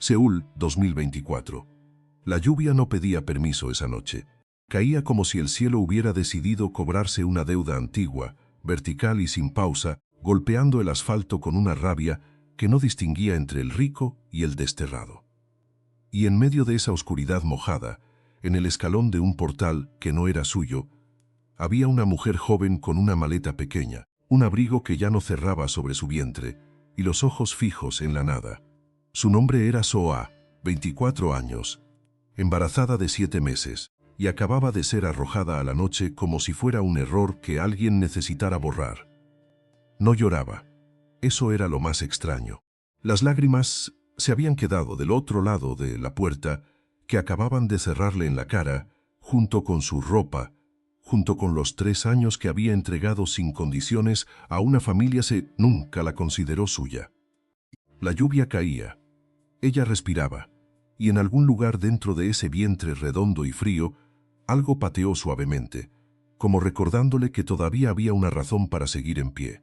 Seúl, 2024. La lluvia no pedía permiso esa noche. Caía como si el cielo hubiera decidido cobrarse una deuda antigua, vertical y sin pausa, golpeando el asfalto con una rabia que no distinguía entre el rico y el desterrado. Y en medio de esa oscuridad mojada, en el escalón de un portal que no era suyo, había una mujer joven con una maleta pequeña, un abrigo que ya no cerraba sobre su vientre, y los ojos fijos en la nada. Su nombre era Soa, 24 años, embarazada de 7 meses, y acababa de ser arrojada a la noche como si fuera un error que alguien necesitara borrar. No lloraba. Eso era lo más extraño. Las lágrimas se habían quedado del otro lado de la puerta que acababan de cerrarle en la cara, junto con su ropa, junto con los 3 años que había entregado sin condiciones a una familia que nunca la consideró suya. La lluvia caía. Ella respiraba, y en algún lugar dentro de ese vientre redondo y frío, algo pateó suavemente, como recordándole que todavía había una razón para seguir en pie.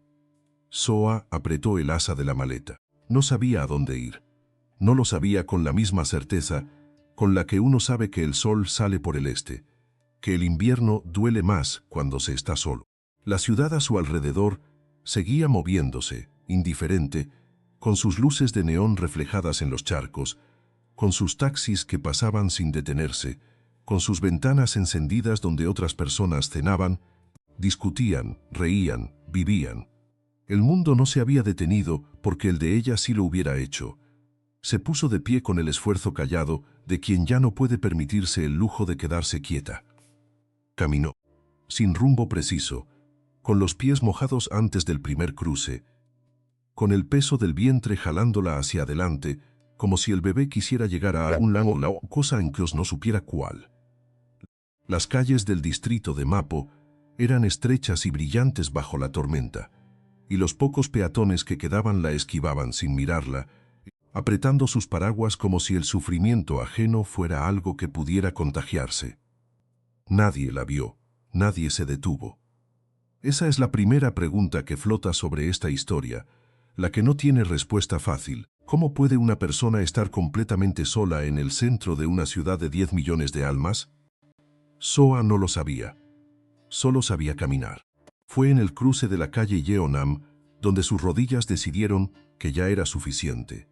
Soa apretó el asa de la maleta. No sabía a dónde ir. No lo sabía con la misma certeza con la que uno sabe que el sol sale por el este, que el invierno duele más cuando se está solo. La ciudad a su alrededor seguía moviéndose, indiferente, con sus luces de neón reflejadas en los charcos, con sus taxis que pasaban sin detenerse, con sus ventanas encendidas donde otras personas cenaban, discutían, reían, vivían. El mundo no se había detenido porque el de ella sí lo hubiera hecho. Se puso de pie con el esfuerzo callado de quien ya no puede permitirse el lujo de quedarse quieta. Caminó, sin rumbo preciso, con los pies mojados antes del primer cruce, con el peso del vientre jalándola hacia adelante, como si el bebé quisiera llegar a un lago o cosa en que os no supiera cuál. Las calles del distrito de Mapo eran estrechas y brillantes bajo la tormenta, y los pocos peatones que quedaban la esquivaban sin mirarla, apretando sus paraguas como si el sufrimiento ajeno fuera algo que pudiera contagiarse. Nadie la vio, nadie se detuvo. Esa es la primera pregunta que flota sobre esta historia, la que no tiene respuesta fácil. ¿Cómo puede una persona estar completamente sola en el centro de una ciudad de 10 millones de almas? Soa no lo sabía. Solo sabía caminar. Fue en el cruce de la calle Yeonam donde sus rodillas decidieron que ya era suficiente.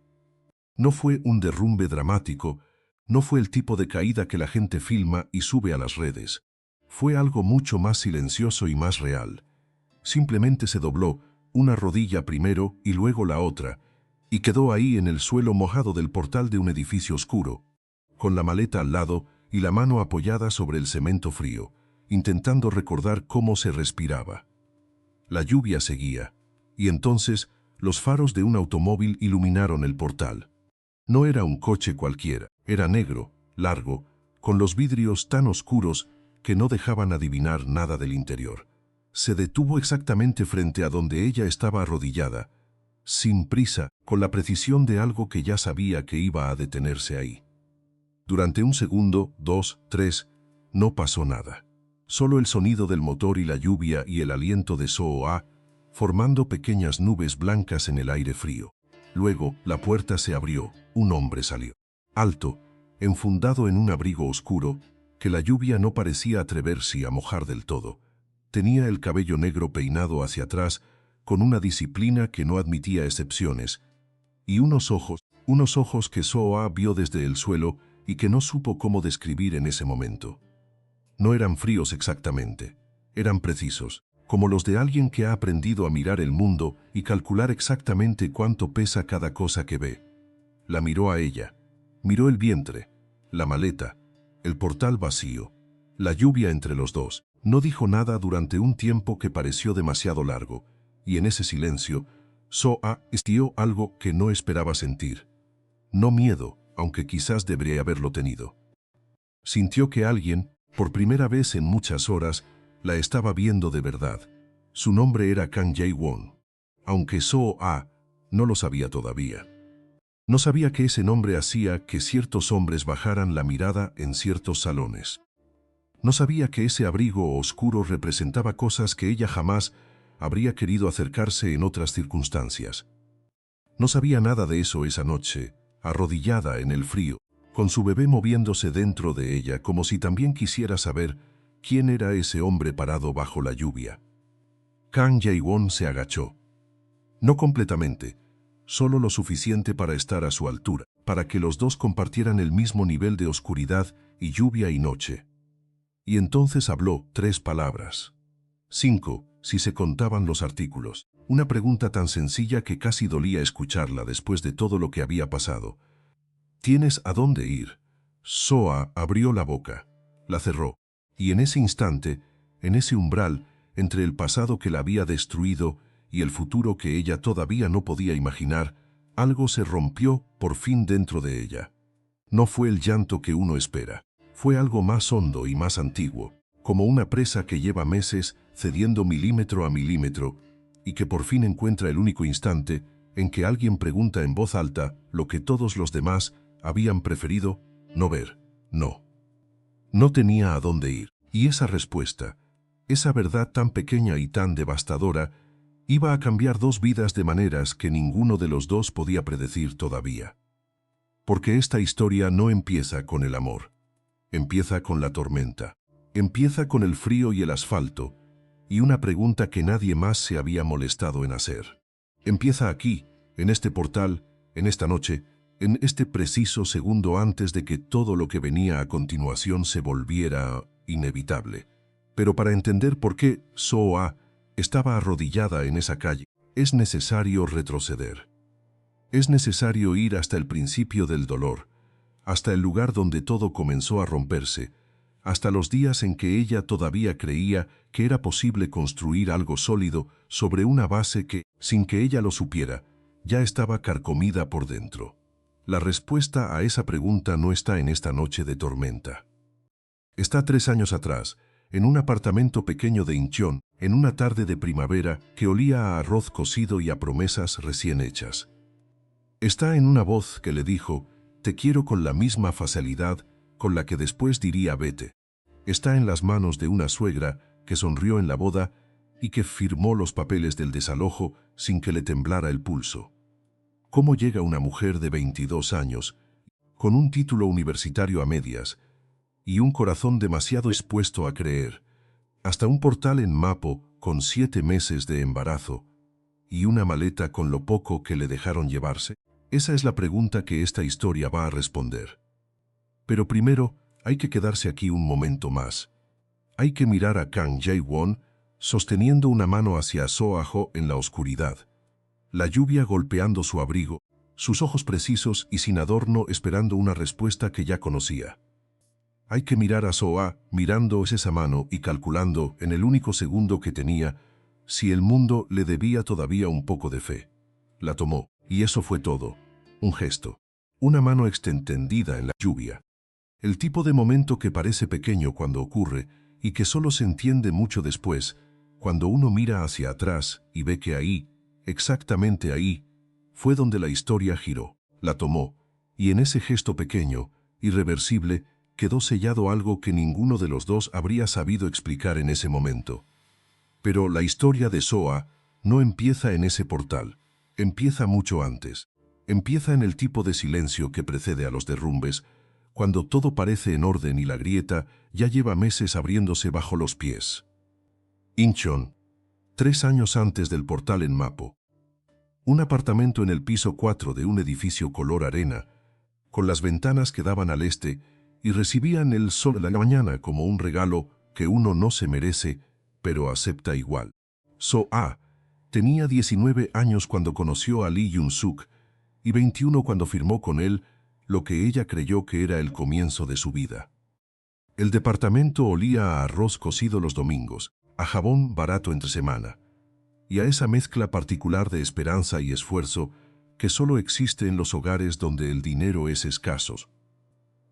No fue un derrumbe dramático, no fue el tipo de caída que la gente filma y sube a las redes. Fue algo mucho más silencioso y más real. Simplemente se dobló, una rodilla primero y luego la otra, y quedó ahí en el suelo mojado del portal de un edificio oscuro, con la maleta al lado y la mano apoyada sobre el cemento frío, intentando recordar cómo se respiraba. La lluvia seguía, y entonces los faros de un automóvil iluminaron el portal. No era un coche cualquiera, era negro, largo, con los vidrios tan oscuros que no dejaban adivinar nada del interior. Se detuvo exactamente frente a donde ella estaba arrodillada, sin prisa, con la precisión de algo que ya sabía que iba a detenerse ahí. Durante 1 segundo, 2, 3, no pasó nada. Solo el sonido del motor y la lluvia y el aliento de Soa, formando pequeñas nubes blancas en el aire frío. Luego, la puerta se abrió, un hombre salió. Alto, enfundado en un abrigo oscuro, que la lluvia no parecía atreverse a mojar del todo. Tenía el cabello negro peinado hacia atrás, con una disciplina que no admitía excepciones, y unos ojos que Soa vio desde el suelo y que no supo cómo describir en ese momento. No eran fríos exactamente, eran precisos, como los de alguien que ha aprendido a mirar el mundo y calcular exactamente cuánto pesa cada cosa que ve. La miró a ella, miró el vientre, la maleta, el portal vacío, la lluvia entre los dos. No dijo nada durante un tiempo que pareció demasiado largo, y en ese silencio, Soa sintió algo que no esperaba sentir. No miedo, aunque quizás debería haberlo tenido. Sintió que alguien, por primera vez en muchas horas, la estaba viendo de verdad. Su nombre era Kang Jae-won, aunque Soa no lo sabía todavía. No sabía que ese nombre hacía que ciertos hombres bajaran la mirada en ciertos salones. No sabía que ese abrigo oscuro representaba cosas que ella jamás habría querido acercarse en otras circunstancias. No sabía nada de eso esa noche, arrodillada en el frío, con su bebé moviéndose dentro de ella como si también quisiera saber quién era ese hombre parado bajo la lluvia. Kang Jae-won se agachó. No completamente, solo lo suficiente para estar a su altura, para que los dos compartieran el mismo nivel de oscuridad y lluvia y noche. Y entonces habló 3 palabras. 5, si se contaban los artículos. Una pregunta tan sencilla que casi dolía escucharla después de todo lo que había pasado. ¿Tienes a dónde ir? Soa abrió la boca, la cerró, y en ese instante, en ese umbral, entre el pasado que la había destruido y el futuro que ella todavía no podía imaginar, algo se rompió por fin dentro de ella. No fue el llanto que uno espera. Fue algo más hondo y más antiguo, como una presa que lleva meses cediendo milímetro a milímetro y que por fin encuentra el único instante en que alguien pregunta en voz alta lo que todos los demás habían preferido no ver. No. No tenía a dónde ir. Y esa respuesta, esa verdad tan pequeña y tan devastadora, iba a cambiar 2 vidas de maneras que ninguno de los dos podía predecir todavía. Porque esta historia no empieza con el amor. Empieza con la tormenta. Empieza con el frío y el asfalto, y una pregunta que nadie más se había molestado en hacer. Empieza aquí, en este portal, en esta noche, en este preciso segundo antes de que todo lo que venía a continuación se volviera inevitable. Pero para entender por qué Soa estaba arrodillada en esa calle, es necesario retroceder. Es necesario ir hasta el principio del dolor, hasta el lugar donde todo comenzó a romperse, hasta los días en que ella todavía creía que era posible construir algo sólido sobre una base que, sin que ella lo supiera, ya estaba carcomida por dentro. La respuesta a esa pregunta no está en esta noche de tormenta. Está 3 años atrás, en un apartamento pequeño de Incheon, en una tarde de primavera que olía a arroz cocido y a promesas recién hechas. Está en una voz que le dijo: «Te quiero», con la misma facilidad con la que después diría «vete». Está en las manos de una suegra que sonrió en la boda y que firmó los papeles del desalojo sin que le temblara el pulso. ¿Cómo llega una mujer de 22 años, con un título universitario a medias y un corazón demasiado expuesto a creer, hasta un portal en Mapo con 7 meses de embarazo y una maleta con lo poco que le dejaron llevarse? Esa es la pregunta que esta historia va a responder. Pero primero, hay que quedarse aquí un momento más. Hay que mirar a Kang Jae-won sosteniendo una mano hacia Soa-ho en la oscuridad. La lluvia golpeando su abrigo, sus ojos precisos y sin adorno esperando una respuesta que ya conocía. Hay que mirar a Soa mirando esa mano y calculando en el único segundo que tenía si el mundo le debía todavía un poco de fe. La tomó. Y eso fue todo. Un gesto. Una mano extendida en la lluvia. El tipo de momento que parece pequeño cuando ocurre y que solo se entiende mucho después, cuando uno mira hacia atrás y ve que ahí, exactamente ahí, fue donde la historia giró. La tomó, y en ese gesto pequeño, irreversible, quedó sellado algo que ninguno de los dos habría sabido explicar en ese momento. Pero la historia de Soa no empieza en ese portal. Empieza mucho antes. Empieza en el tipo de silencio que precede a los derrumbes, cuando todo parece en orden y la grieta ya lleva meses abriéndose bajo los pies. Incheon, 3 años antes del portal en Mapo. Un apartamento en el piso 4 de un edificio color arena, con las ventanas que daban al este y recibían el sol de la mañana como un regalo que uno no se merece, pero acepta igual. Soa tenía 19 años cuando conoció a Lee Jun-suk y 21 cuando firmó con él lo que ella creyó que era el comienzo de su vida. El departamento olía a arroz cocido los domingos, a jabón barato entre semana, y a esa mezcla particular de esperanza y esfuerzo que solo existe en los hogares donde el dinero es escaso.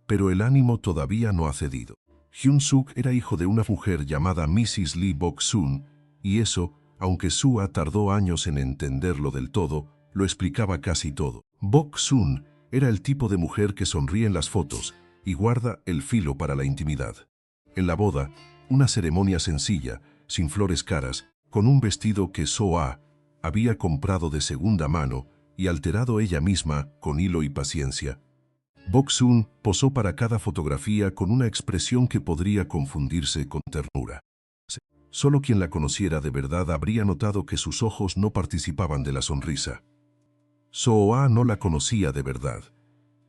Pero el ánimo todavía no ha cedido. Hyun-suk era hijo de una mujer llamada Mrs. Lee Bok-sun, y eso, aunque Sua tardó años en entenderlo del todo, lo explicaba casi todo. Bok-sun era el tipo de mujer que sonríe en las fotos y guarda el filo para la intimidad. En la boda, una ceremonia sencilla, sin flores caras, con un vestido que Soa había comprado de segunda mano, y alterado ella misma, con hilo y paciencia. Bok-sun posó para cada fotografía con una expresión que podría confundirse con ternura. Solo quien la conociera de verdad habría notado que sus ojos no participaban de la sonrisa. So-ah no la conocía de verdad.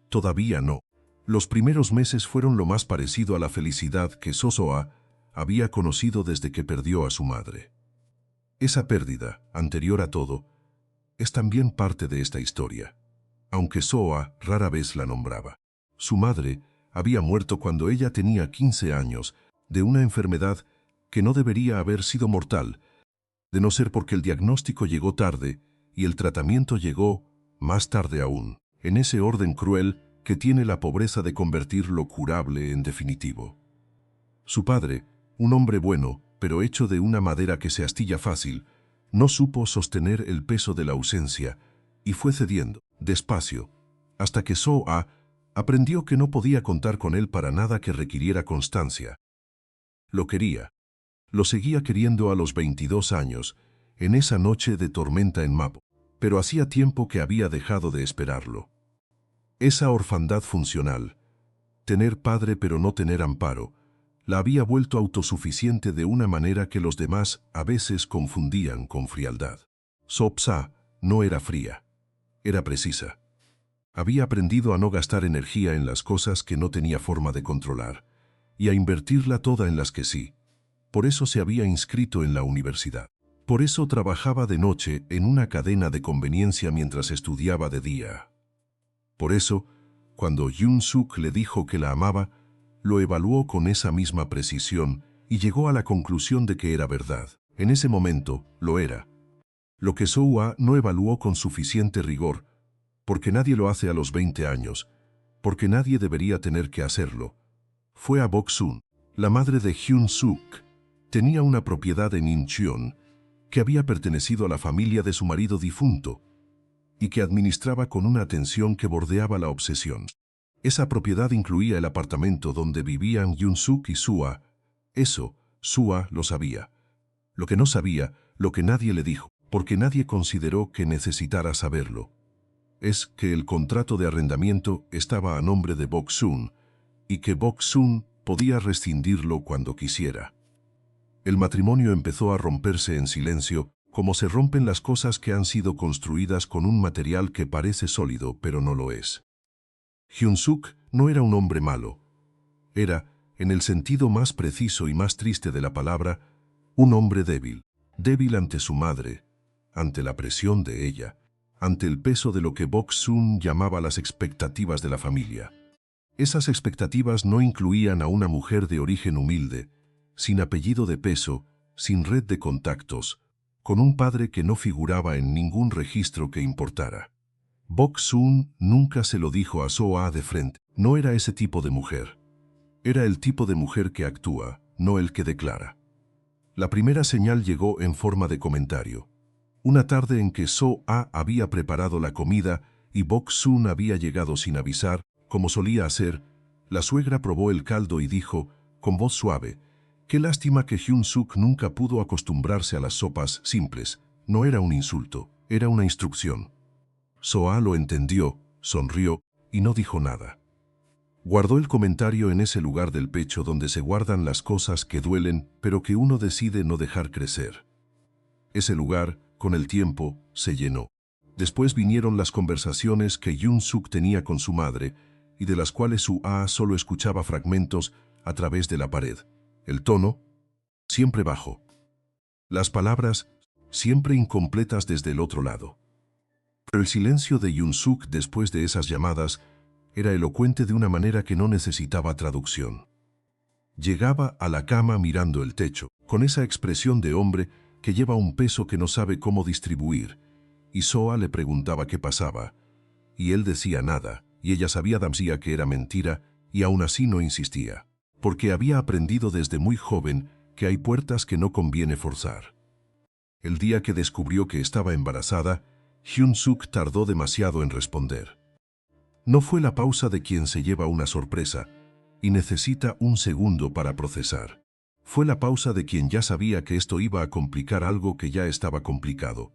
Todavía no. Los primeros meses fueron lo más parecido a la felicidad que So-ah había conocido desde que perdió a su madre. Esa pérdida, anterior a todo, es también parte de esta historia, aunque So-ah rara vez la nombraba. Su madre había muerto cuando ella tenía 15 años, de una enfermedad que no debería haber sido mortal, de no ser porque el diagnóstico llegó tarde y el tratamiento llegó más tarde aún, en ese orden cruel que tiene la pobreza de convertir lo curable en definitivo. Su padre, un hombre bueno, pero hecho de una madera que se astilla fácil, no supo sostener el peso de la ausencia y fue cediendo, despacio, hasta que So-ah aprendió que no podía contar con él para nada que requiriera constancia. Lo quería. Lo seguía queriendo a los 22 años, en esa noche de tormenta en Mapo, pero hacía tiempo que había dejado de esperarlo. Esa orfandad funcional, tener padre pero no tener amparo, la había vuelto autosuficiente de una manera que los demás a veces confundían con frialdad. So-ah no era fría, era precisa. Había aprendido a no gastar energía en las cosas que no tenía forma de controlar, y a invertirla toda en las que sí. Por eso se había inscrito en la universidad. Por eso trabajaba de noche en una cadena de conveniencia mientras estudiaba de día. Por eso, cuando Yoon-suk le dijo que la amaba, lo evaluó con esa misma precisión y llegó a la conclusión de que era verdad. En ese momento, lo era. Lo que So-ah no evaluó con suficiente rigor, porque nadie lo hace a los 20 años, porque nadie debería tener que hacerlo, fue a Bok-sun, la madre de Hyun-suk. Tenía una propiedad en Incheon que había pertenecido a la familia de su marido difunto y que administraba con una atención que bordeaba la obsesión. Esa propiedad incluía el apartamento donde vivían Yoon-suk y So-ah. Eso, So-ah lo sabía. Lo que no sabía, lo que nadie le dijo, porque nadie consideró que necesitara saberlo, es que el contrato de arrendamiento estaba a nombre de Bok-sun y que Bok-sun podía rescindirlo cuando quisiera. El matrimonio empezó a romperse en silencio, como se rompen las cosas que han sido construidas con un material que parece sólido, pero no lo es. Hyun-suk no era un hombre malo. Era, en el sentido más preciso y más triste de la palabra, un hombre débil. Débil ante su madre, ante la presión de ella, ante el peso de lo que Bok-sun llamaba las expectativas de la familia. Esas expectativas no incluían a una mujer de origen humilde, sin apellido de peso, sin red de contactos, con un padre que no figuraba en ningún registro que importara. Bok-sun nunca se lo dijo a So-ah de frente. No era ese tipo de mujer. Era el tipo de mujer que actúa, no el que declara. La primera señal llegó en forma de comentario. Una tarde en que So-ah había preparado la comida y Bok-sun había llegado sin avisar, como solía hacer, la suegra probó el caldo y dijo, con voz suave, «Qué lástima que Hyun-suk nunca pudo acostumbrarse a las sopas simples». No era un insulto, era una instrucción. So-ah lo entendió, sonrió y no dijo nada. Guardó el comentario en ese lugar del pecho donde se guardan las cosas que duelen, pero que uno decide no dejar crecer. Ese lugar, con el tiempo, se llenó. Después vinieron las conversaciones que Yoon-suk tenía con su madre y de las cuales So-ah solo escuchaba fragmentos a través de la pared. El tono, siempre bajo. Las palabras, siempre incompletas desde el otro lado. Pero el silencio de Yoon-suk después de esas llamadas era elocuente de una manera que no necesitaba traducción. Llegaba a la cama mirando el techo, con esa expresión de hombre que lleva un peso que no sabe cómo distribuir, y So-ah le preguntaba qué pasaba, y él decía nada, y ella sabía que era mentira, y aún así no insistía, porque había aprendido desde muy joven que hay puertas que no conviene forzar. El día que descubrió que estaba embarazada, Hyun-suk tardó demasiado en responder. No fue la pausa de quien se lleva una sorpresa y necesita un segundo para procesar. Fue la pausa de quien ya sabía que esto iba a complicar algo que ya estaba complicado.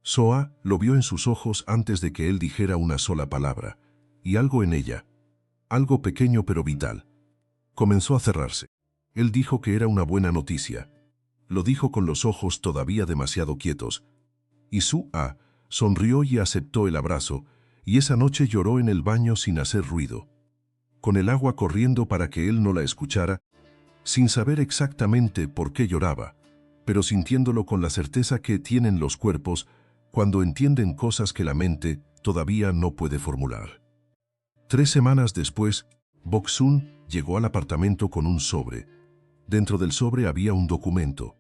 Soa lo vio en sus ojos antes de que él dijera una sola palabra, y algo en ella, algo pequeño pero vital, comenzó a cerrarse. Él dijo que era una buena noticia. Lo dijo con los ojos todavía demasiado quietos, y Soa sonrió y aceptó el abrazo, y esa noche lloró en el baño sin hacer ruido, con el agua corriendo para que él no la escuchara, sin saber exactamente por qué lloraba, pero sintiéndolo con la certeza que tienen los cuerpos cuando entienden cosas que la mente todavía no puede formular. 3 semanas después, Bok-sun llegó al apartamento con un sobre. Dentro del sobre había un documento.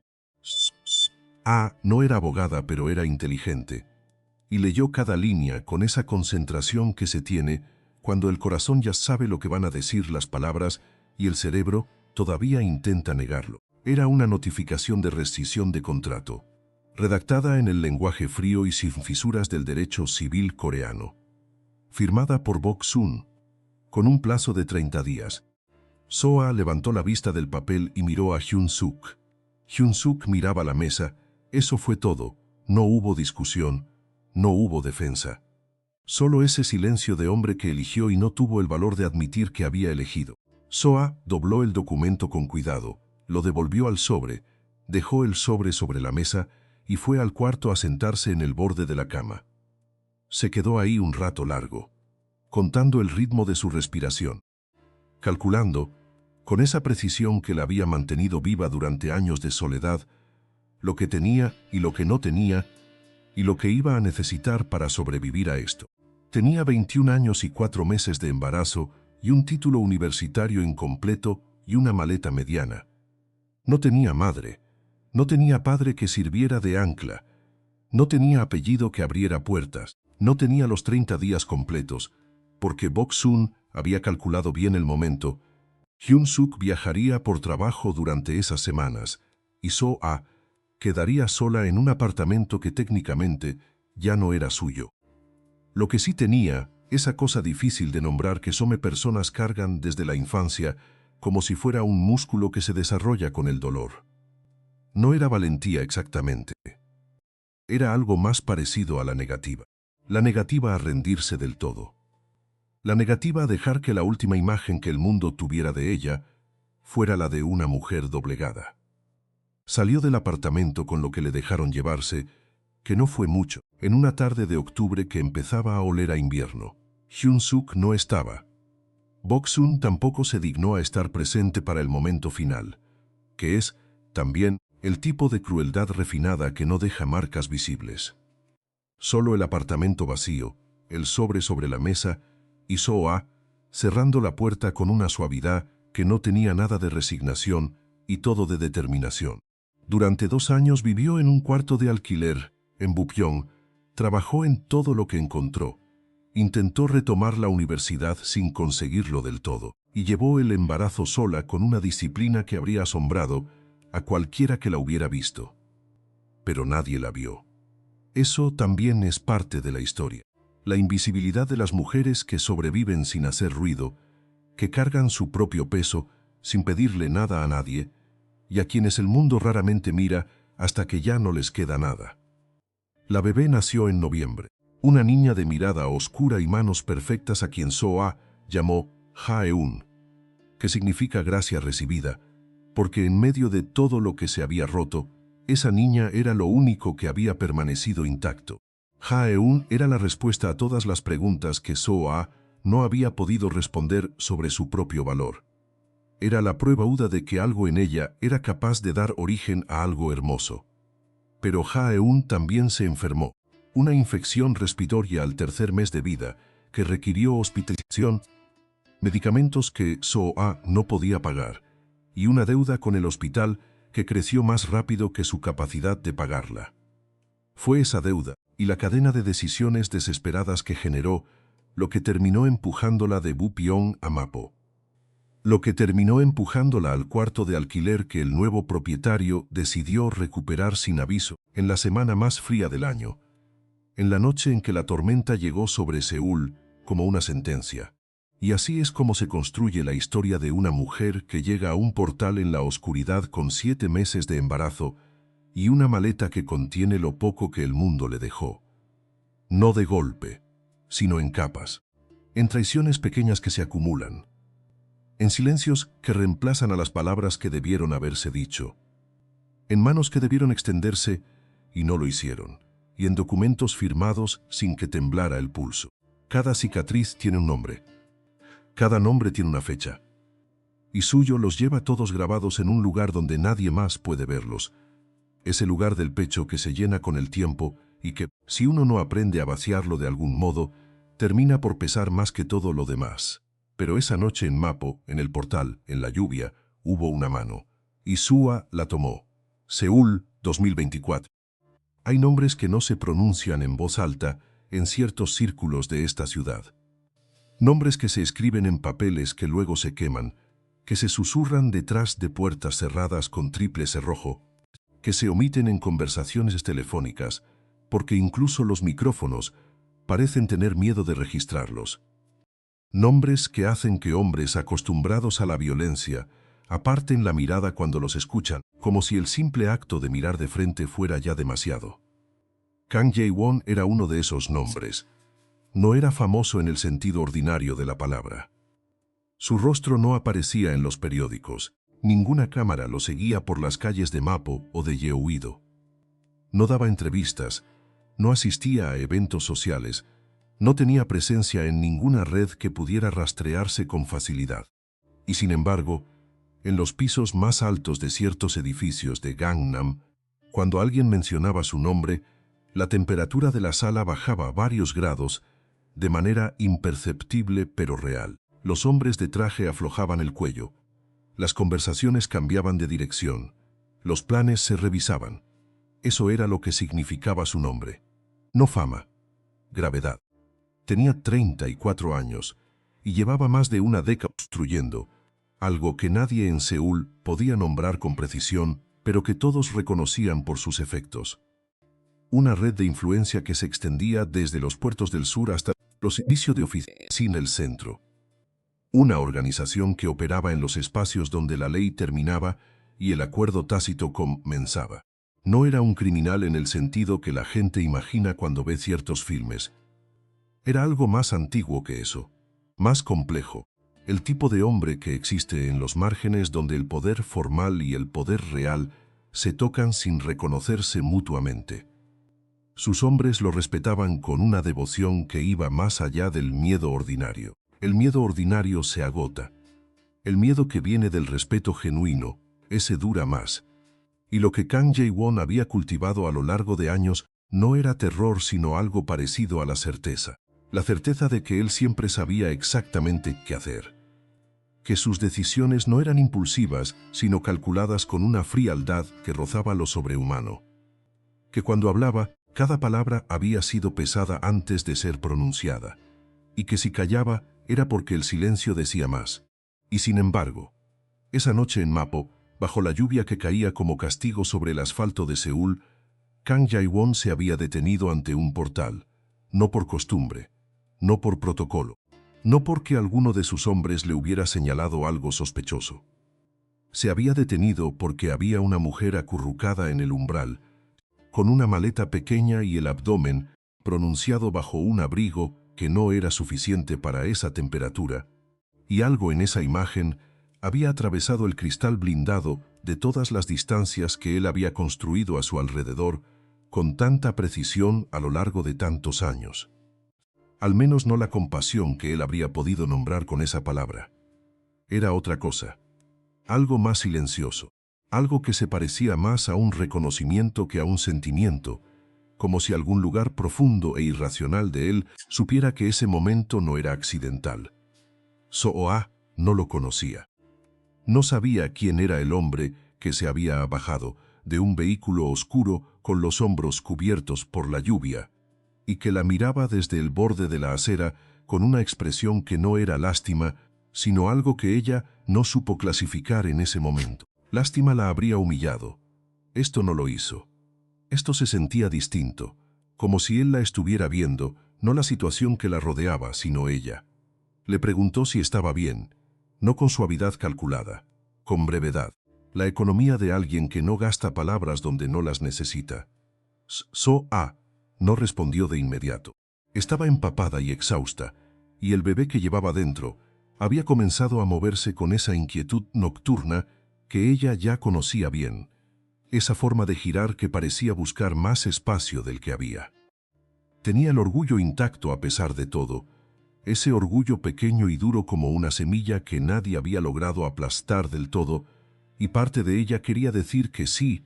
No era abogada, pero era inteligente, y leyó cada línea con esa concentración que se tiene cuando el corazón ya sabe lo que van a decir las palabras y el cerebro todavía intenta negarlo. Era una notificación de rescisión de contrato, redactada en el lenguaje frío y sin fisuras del derecho civil coreano, firmada por Bok-sun, con un plazo de 30 días. Soa levantó la vista del papel y miró a Hyun-suk. Hyun-suk miraba la mesa. Eso fue todo. No hubo discusión, no hubo defensa. Solo ese silencio de hombre que eligió y no tuvo el valor de admitir que había elegido. Soa dobló el documento con cuidado, lo devolvió al sobre, dejó el sobre la mesa y fue al cuarto a sentarse en el borde de la cama. Se quedó ahí un rato largo, contando el ritmo de su respiración, calculando, con esa precisión que la había mantenido viva durante años de soledad, lo que tenía y lo que no tenía, y lo que iba a necesitar para sobrevivir a esto. Tenía 21 años y 4 meses de embarazo y un título universitario incompleto y una maleta mediana. No tenía madre, no tenía padre que sirviera de ancla, no tenía apellido que abriera puertas, no tenía los 30 días completos, porque Bok-sun había calculado bien el momento. Hyun-suk viajaría por trabajo durante esas semanas, y Soa quedaría sola en un apartamento que técnicamente ya no era suyo. Lo que sí tenía, esa cosa difícil de nombrar que personas cargan desde la infancia, como si fuera un músculo que se desarrolla con el dolor. No era valentía exactamente. Era algo más parecido a la negativa. La negativa a rendirse del todo. La negativa a dejar que la última imagen que el mundo tuviera de ella fuera la de una mujer doblegada. Salió del apartamento con lo que le dejaron llevarse, que no fue mucho, en una tarde de octubre que empezaba a oler a invierno. Hyun-suk no estaba. Bok-sun tampoco se dignó a estar presente para el momento final, que es, también, el tipo de crueldad refinada que no deja marcas visibles. Solo el apartamento vacío, el sobre la mesa, y Soa, cerrando la puerta con una suavidad que no tenía nada de resignación y todo de determinación. Durante 2 años vivió en un cuarto de alquiler, en Bupyeong, trabajó en todo lo que encontró. Intentó retomar la universidad sin conseguirlo del todo, y llevó el embarazo sola con una disciplina que habría asombrado a cualquiera que la hubiera visto. Pero nadie la vio. Eso también es parte de la historia. La invisibilidad de las mujeres que sobreviven sin hacer ruido, que cargan su propio peso sin pedirle nada a nadie, y a quienes el mundo raramente mira hasta que ya no les queda nada. La bebé nació en noviembre, una niña de mirada oscura y manos perfectas a quien Soa llamó Jaeun, que significa gracia recibida, porque en medio de todo lo que se había roto, esa niña era lo único que había permanecido intacto. Jaeun era la respuesta a todas las preguntas que Soa no había podido responder sobre su propio valor. Era la prueba aguda de que algo en ella era capaz de dar origen a algo hermoso. Pero Jaeun también se enfermó, una infección respiratoria al 3er mes de vida, que requirió hospitalización, medicamentos que Soa no podía pagar, y una deuda con el hospital que creció más rápido que su capacidad de pagarla. Fue esa deuda y la cadena de decisiones desesperadas que generó lo que terminó empujándola de Bupyeong a Mapo. Lo que terminó empujándola al cuarto de alquiler que el nuevo propietario decidió recuperar sin aviso en la semana más fría del año, en la noche en que la tormenta llegó sobre Seúl como una sentencia. Y así es como se construye la historia de una mujer que llega a un portal en la oscuridad con 7 meses de embarazo y una maleta que contiene lo poco que el mundo le dejó. No de golpe, sino en capas, en traiciones pequeñas que se acumulan, en silencios que reemplazan a las palabras que debieron haberse dicho, en manos que debieron extenderse y no lo hicieron, y en documentos firmados sin que temblara el pulso. Cada cicatriz tiene un nombre, cada nombre tiene una fecha, y suyo los lleva todos grabados en un lugar donde nadie más puede verlos, ese lugar del pecho que se llena con el tiempo y que, si uno no aprende a vaciarlo de algún modo, termina por pesar más que todo lo demás. Pero esa noche en Mapo, en el portal, en la lluvia, hubo una mano, y Sua la tomó. Seúl, 2024. Hay nombres que no se pronuncian en voz alta en ciertos círculos de esta ciudad. Nombres que se escriben en papeles que luego se queman, que se susurran detrás de puertas cerradas con triple cerrojo, que se omiten en conversaciones telefónicas, porque incluso los micrófonos parecen tener miedo de registrarlos. Nombres que hacen que hombres acostumbrados a la violencia aparten la mirada cuando los escuchan, como si el simple acto de mirar de frente fuera ya demasiado. Kang Jae-won era uno de esos nombres. No era famoso en el sentido ordinario de la palabra. Su rostro no aparecía en los periódicos. Ninguna cámara lo seguía por las calles de Mapo o de Yeouido. No daba entrevistas, no asistía a eventos sociales, no tenía presencia en ninguna red que pudiera rastrearse con facilidad. Y sin embargo, en los pisos más altos de ciertos edificios de Gangnam, cuando alguien mencionaba su nombre, la temperatura de la sala bajaba varios grados, de manera imperceptible pero real. Los hombres de traje aflojaban el cuello. Las conversaciones cambiaban de dirección. Los planes se revisaban. Eso era lo que significaba su nombre. No fama, gravedad. Tenía 34 años y llevaba más de una década construyendo algo que nadie en Seúl podía nombrar con precisión, pero que todos reconocían por sus efectos. Una red de influencia que se extendía desde los puertos del sur hasta los servicios de oficina del centro. Una organización que operaba en los espacios donde la ley terminaba y el acuerdo tácito comenzaba. No era un criminal en el sentido que la gente imagina cuando ve ciertos filmes. Era algo más antiguo que eso, más complejo. El tipo de hombre que existe en los márgenes donde el poder formal y el poder real se tocan sin reconocerse mutuamente. Sus hombres lo respetaban con una devoción que iba más allá del miedo ordinario. El miedo ordinario se agota. El miedo que viene del respeto genuino, ese dura más. Y lo que Kang Jae-won había cultivado a lo largo de años no era terror sino algo parecido a la certeza. La certeza de que él siempre sabía exactamente qué hacer. Que sus decisiones no eran impulsivas, sino calculadas con una frialdad que rozaba lo sobrehumano. Que cuando hablaba, cada palabra había sido pesada antes de ser pronunciada. Y que si callaba, era porque el silencio decía más. Y sin embargo, esa noche en Mapo, bajo la lluvia que caía como castigo sobre el asfalto de Seúl, Kang Jae-won se había detenido ante un portal, no por costumbre, no por protocolo, no porque alguno de sus hombres le hubiera señalado algo sospechoso. Se había detenido porque había una mujer acurrucada en el umbral, con una maleta pequeña y el abdomen pronunciado bajo un abrigo que no era suficiente para esa temperatura, y algo en esa imagen había atravesado el cristal blindado de todas las distancias que él había construido a su alrededor con tanta precisión a lo largo de tantos años. Al menos no la compasión que él habría podido nombrar con esa palabra. Era otra cosa, algo más silencioso, algo que se parecía más a un reconocimiento que a un sentimiento, como si algún lugar profundo e irracional de él supiera que ese momento no era accidental. Soo-ah no lo conocía. No sabía quién era el hombre que se había bajado de un vehículo oscuro con los hombros cubiertos por la lluvia y que la miraba desde el borde de la acera con una expresión que no era lástima, sino algo que ella no supo clasificar en ese momento. Lástima la habría humillado. Esto no lo hizo. Esto se sentía distinto, como si él la estuviera viendo, no la situación que la rodeaba, sino ella. Le preguntó si estaba bien, no con suavidad calculada, con brevedad. la economía de alguien que no gasta palabras donde no las necesita. So-a no respondió de inmediato. Estaba empapada y exhausta, y el bebé que llevaba dentro había comenzado a moverse con esa inquietud nocturna que ella ya conocía bien, esa forma de girar que parecía buscar más espacio del que había. Tenía el orgullo intacto a pesar de todo, ese orgullo pequeño y duro como una semilla que nadie había logrado aplastar del todo, y parte de ella quería decir que sí,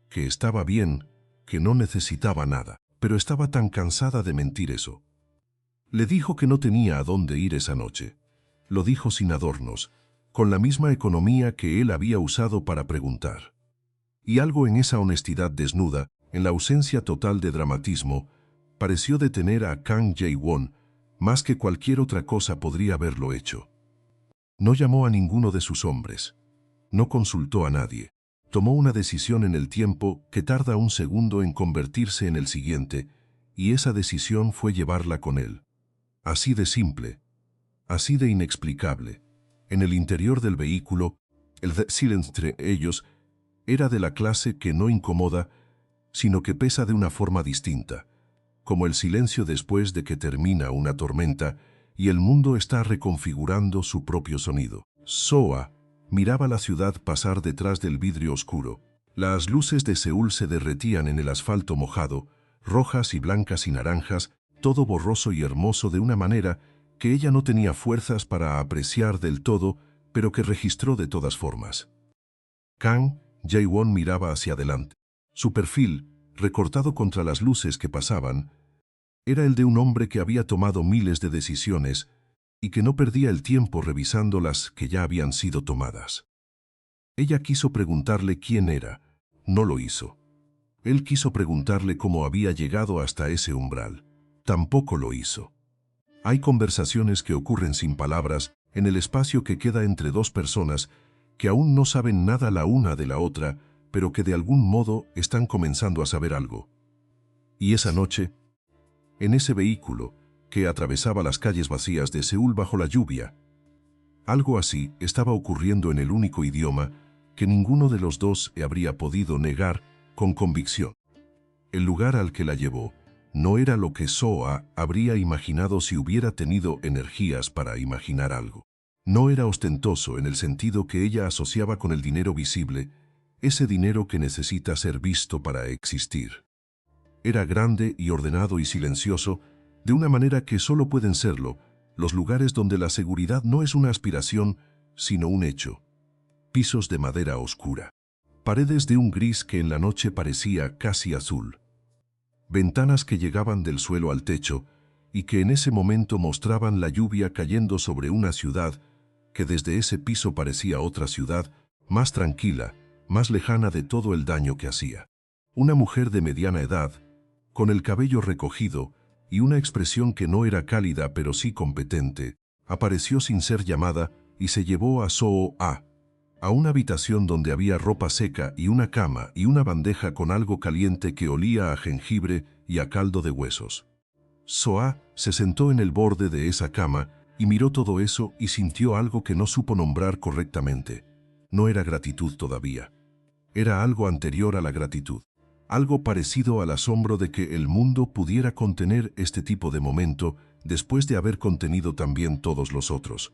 que estaba bien, que no necesitaba nada, pero estaba tan cansada de mentir eso. Le dijo que no tenía a dónde ir esa noche. Lo dijo sin adornos, con la misma economía que él había usado para preguntar. Y algo en esa honestidad desnuda, en la ausencia total de dramatismo, pareció detener a Kang Jae-won, más que cualquier otra cosa podría haberlo hecho. No llamó a ninguno de sus hombres. No consultó a nadie. Tomó una decisión en el tiempo que tarda un segundo en convertirse en el siguiente, y esa decisión fue llevarla con él. Así de simple, así de inexplicable. En el interior del vehículo, el silencio entre ellos era de la clase que no incomoda, sino que pesa de una forma distinta, como el silencio después de que termina una tormenta y el mundo está reconfigurando su propio sonido. Soa miraba la ciudad pasar detrás del vidrio oscuro. Las luces de Seúl se derretían en el asfalto mojado, rojas y blancas y naranjas, todo borroso y hermoso de una manera que ella no tenía fuerzas para apreciar del todo, pero que registró de todas formas. Kang Jae-won miraba hacia adelante. Su perfil, recortado contra las luces que pasaban, era el de un hombre que había tomado miles de decisiones y que no perdía el tiempo revisando las que ya habían sido tomadas. Ella quiso preguntarle quién era, no lo hizo. Él quiso preguntarle cómo había llegado hasta ese umbral. Tampoco lo hizo. Hay conversaciones que ocurren sin palabras en el espacio que queda entre dos personas que aún no saben nada la una de la otra, pero que de algún modo están comenzando a saber algo. Y esa noche, en ese vehículo que atravesaba las calles vacías de Seúl bajo la lluvia, algo así estaba ocurriendo en el único idioma que ninguno de los dos habría podido negar con convicción. El lugar al que la llevó no era lo que Soa habría imaginado si hubiera tenido energías para imaginar algo. No era ostentoso en el sentido que ella asociaba con el dinero visible, ese dinero que necesita ser visto para existir. Era grande y ordenado y silencioso, de una manera que solo pueden serlo los lugares donde la seguridad no es una aspiración, sino un hecho. Pisos de madera oscura. Paredes de un gris que en la noche parecía casi azul. Ventanas que llegaban del suelo al techo y que en ese momento mostraban la lluvia cayendo sobre una ciudad que desde ese piso parecía otra ciudad, más tranquila, más lejana de todo el daño que hacía. Una mujer de mediana edad, con el cabello recogido y una expresión que no era cálida pero sí competente, apareció sin ser llamada y se llevó a Soo-a una habitación donde había ropa seca y una cama y una bandeja con algo caliente que olía a jengibre y a caldo de huesos. Soa se sentó en el borde de esa cama y miró todo eso y sintió algo que no supo nombrar correctamente. No era gratitud todavía. Era algo anterior a la gratitud. Algo parecido al asombro de que el mundo pudiera contener este tipo de momento después de haber contenido también todos los otros.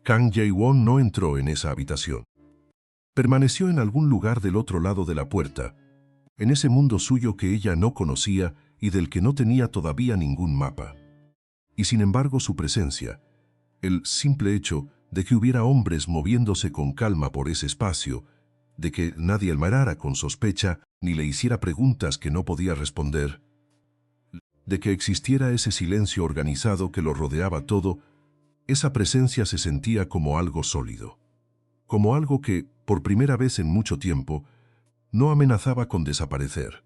Kang Jae-won no entró en esa habitación. Permaneció en algún lugar del otro lado de la puerta, en ese mundo suyo que ella no conocía y del que no tenía todavía ningún mapa. Y sin embargo su presencia, el simple hecho de que hubiera hombres moviéndose con calma por ese espacio, de que nadie el mirara con sospecha ni le hiciera preguntas que no podía responder, de que existiera ese silencio organizado que lo rodeaba todo, esa presencia se sentía como algo sólido, como algo que, por primera vez en mucho tiempo, no amenazaba con desaparecer.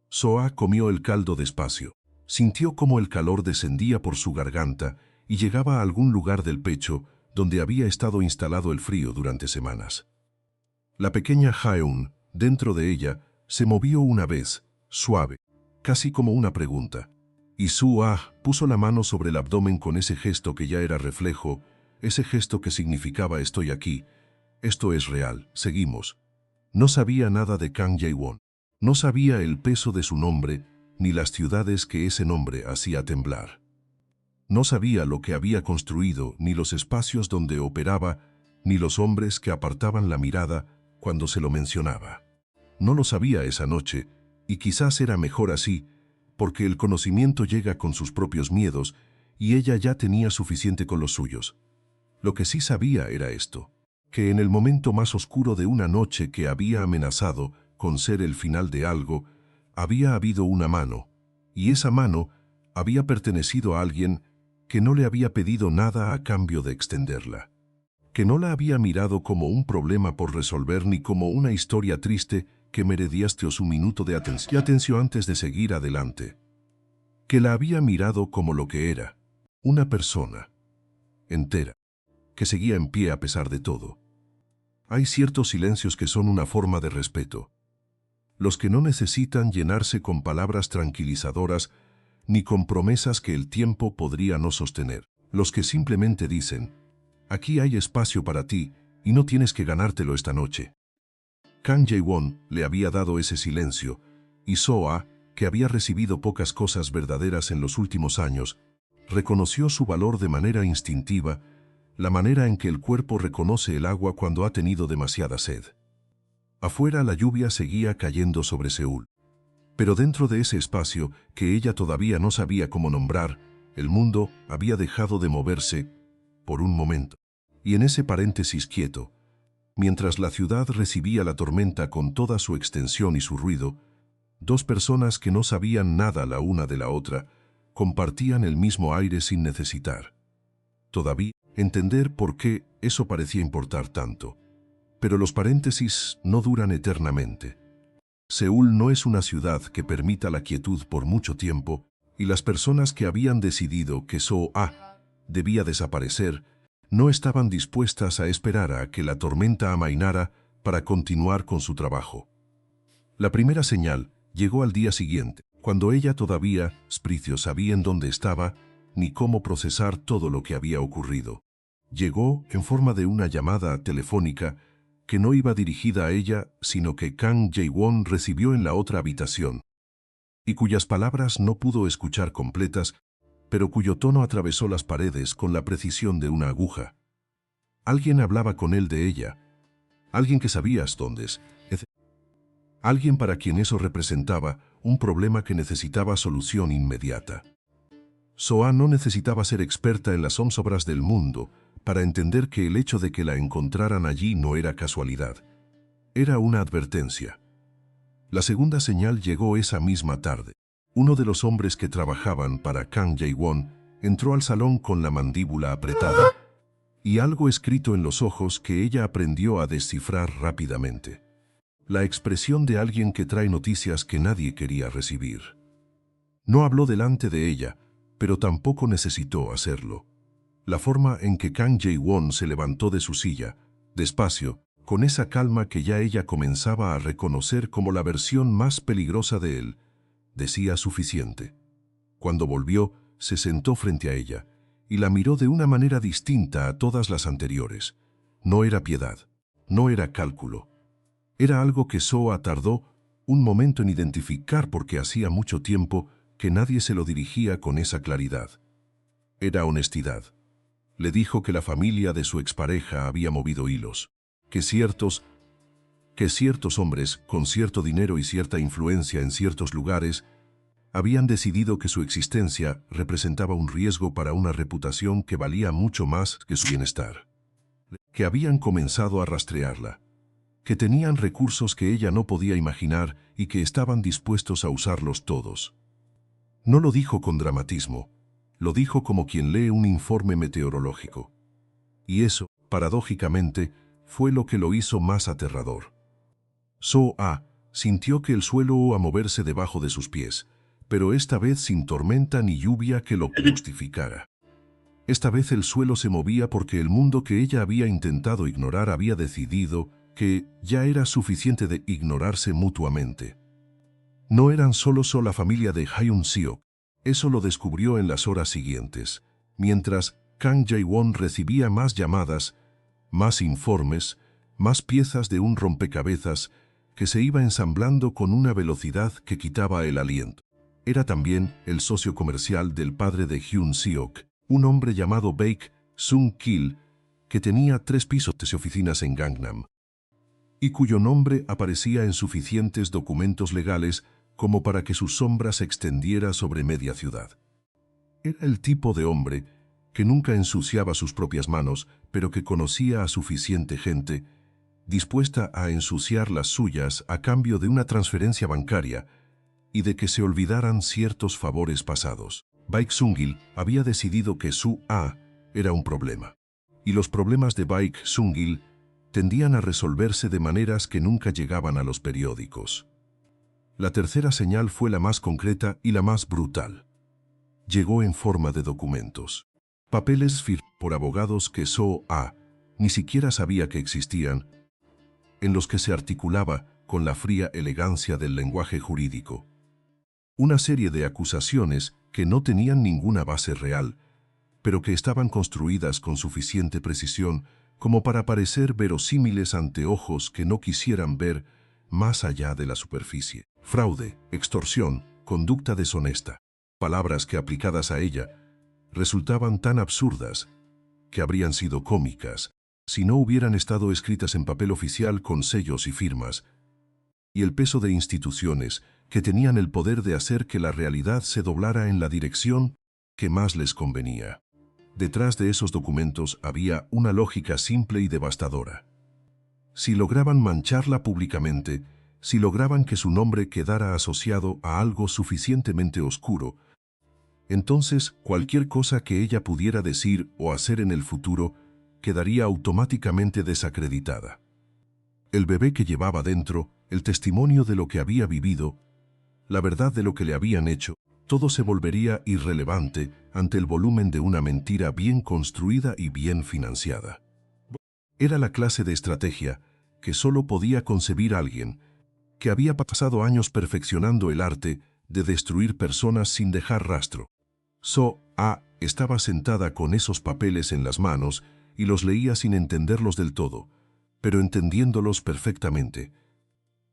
Soa comió el caldo despacio, sintió como el calor descendía por su garganta y llegaba a algún lugar del pecho donde había estado instalado el frío durante semanas. La pequeña Haeun, dentro de ella, se movió una vez, suave, casi como una pregunta. Y Su-ah puso la mano sobre el abdomen con ese gesto que ya era reflejo, ese gesto que significaba estoy aquí, Esto es real, seguimos. No sabía nada de Kang Jae-won. No sabía el peso de su nombre, ni las ciudades que ese nombre hacía temblar. No sabía lo que había construido, ni los espacios donde operaba, ni los hombres que apartaban la mirada cuando se lo mencionaba. No lo sabía esa noche, y quizás era mejor así, porque el conocimiento llega con sus propios miedos, y ella ya tenía suficiente con los suyos. Lo que sí sabía era esto, que en el momento más oscuro de una noche que había amenazado con ser el final de algo, había habido una mano, y esa mano había pertenecido a alguien que no le había pedido nada a cambio de extenderla, que no la había mirado como un problema por resolver ni como una historia triste que mereciase su minuto de atención antes de seguir adelante, que la había mirado como lo que era, una persona entera, que seguía en pie a pesar de todo. Hay ciertos silencios que son una forma de respeto, los que no necesitan llenarse con palabras tranquilizadoras ni con promesas que el tiempo podría no sostener, los que simplemente dicen, aquí hay espacio para ti y no tienes que ganártelo esta noche. Kang Jae-won le había dado ese silencio, y So-ah, que había recibido pocas cosas verdaderas en los últimos años, reconoció su valor de manera instintiva, la manera en que el cuerpo reconoce el agua cuando ha tenido demasiada sed. Afuera la lluvia seguía cayendo sobre Seúl. Pero dentro de ese espacio, que ella todavía no sabía cómo nombrar, el mundo había dejado de moverse por un momento. Y en ese paréntesis quieto, mientras la ciudad recibía la tormenta con toda su extensión y su ruido, dos personas que no sabían nada la una de la otra, compartían el mismo aire sin necesitar todavía entender por qué eso parecía importar tanto. Pero los paréntesis no duran eternamente. Seúl no es una ciudad que permita la quietud por mucho tiempo, y las personas que habían decidido que So-ah debía desaparecer no estaban dispuestas a esperar a que la tormenta amainara para continuar con su trabajo. La primera señal llegó al día siguiente, cuando ella todavía, Spricio, sabía en dónde estaba ni cómo procesar todo lo que había ocurrido. Llegó en forma de una llamada telefónica que no iba dirigida a ella, sino que Kang Jae-won recibió en la otra habitación, y cuyas palabras no pudo escuchar completas, pero cuyo tono atravesó las paredes con la precisión de una aguja. Alguien hablaba con él de ella, alguien que sabía dónde es, alguien para quien eso representaba un problema que necesitaba solución inmediata. So-ah no necesitaba ser experta en las zozobras del mundo para entender que el hecho de que la encontraran allí no era casualidad. Era una advertencia. La segunda señal llegó esa misma tarde. Uno de los hombres que trabajaban para Kang Jae-won entró al salón con la mandíbula apretada y algo escrito en los ojos que ella aprendió a descifrar rápidamente. La expresión de alguien que trae noticias que nadie quería recibir. No habló delante de ella, pero tampoco necesitó hacerlo. La forma en que Kang Jae-won se levantó de su silla, despacio, con esa calma que ya ella comenzaba a reconocer como la versión más peligrosa de él, decía suficiente. Cuando volvió, se sentó frente a ella, y la miró de una manera distinta a todas las anteriores. No era piedad, no era cálculo. Era algo que So-ah tardó un momento en identificar porque hacía mucho tiempo que nadie se lo dirigía con esa claridad. Era honestidad. Le dijo que la familia de su expareja había movido hilos, que ciertos hombres con cierto dinero y cierta influencia en ciertos lugares habían decidido que su existencia representaba un riesgo para una reputación que valía mucho más que su bienestar, que habían comenzado a rastrearla, que tenían recursos que ella no podía imaginar y que estaban dispuestos a usarlos todos. No lo dijo con dramatismo, lo dijo como quien lee un informe meteorológico. Y eso, paradójicamente, fue lo que lo hizo más aterrador. So-ah sintió que el suelo iba a moverse debajo de sus pies, pero esta vez sin tormenta ni lluvia que lo justificara. Esta vez el suelo se movía porque el mundo que ella había intentado ignorar había decidido que ya era suficiente de ignorarse mutuamente. No eran solo la familia de Hyun-seok, eso lo descubrió en las horas siguientes, mientras Kang Jae-won recibía más llamadas, más informes, más piezas de un rompecabezas que se iba ensamblando con una velocidad que quitaba el aliento. Era también el socio comercial del padre de Hyun Seok, un hombre llamado Baek Sung-kil, que tenía 3 pisos de oficinas en Gangnam, y cuyo nombre aparecía en suficientes documentos legales como para que su sombra se extendiera sobre media ciudad. Era el tipo de hombre que nunca ensuciaba sus propias manos, pero que conocía a suficiente gente, dispuesta a ensuciar las suyas a cambio de una transferencia bancaria y de que se olvidaran ciertos favores pasados. Baek Sung-gil había decidido que Su-ah era un problema, y los problemas de Baek Sung-gil tendían a resolverse de maneras que nunca llegaban a los periódicos. La tercera señal fue la más concreta y la más brutal. Llegó en forma de documentos. Papeles firmados por abogados que So-ah ni siquiera sabía que existían, en los que se articulaba, con la fría elegancia del lenguaje jurídico, una serie de acusaciones que no tenían ninguna base real, pero que estaban construidas con suficiente precisión como para parecer verosímiles ante ojos que no quisieran ver más allá de la superficie. Fraude, extorsión, conducta deshonesta. Palabras que aplicadas a ella resultaban tan absurdas que habrían sido cómicas si no hubieran estado escritas en papel oficial con sellos y firmas, y el peso de instituciones que tenían el poder de hacer que la realidad se doblara en la dirección que más les convenía. Detrás de esos documentos había una lógica simple y devastadora. Si lograban mancharla públicamente, si lograban que su nombre quedara asociado a algo suficientemente oscuro, entonces cualquier cosa que ella pudiera decir o hacer en el futuro quedaría automáticamente desacreditada. El bebé que llevaba dentro, el testimonio de lo que había vivido, la verdad de lo que le habían hecho, todo se volvería irrelevante ante el volumen de una mentira bien construida y bien financiada. Era la clase de estrategia que solo podía concebir alguien que había pasado años perfeccionando el arte de destruir personas sin dejar rastro. So-ah estaba sentada con esos papeles en las manos y los leía sin entenderlos del todo, pero entendiéndolos perfectamente.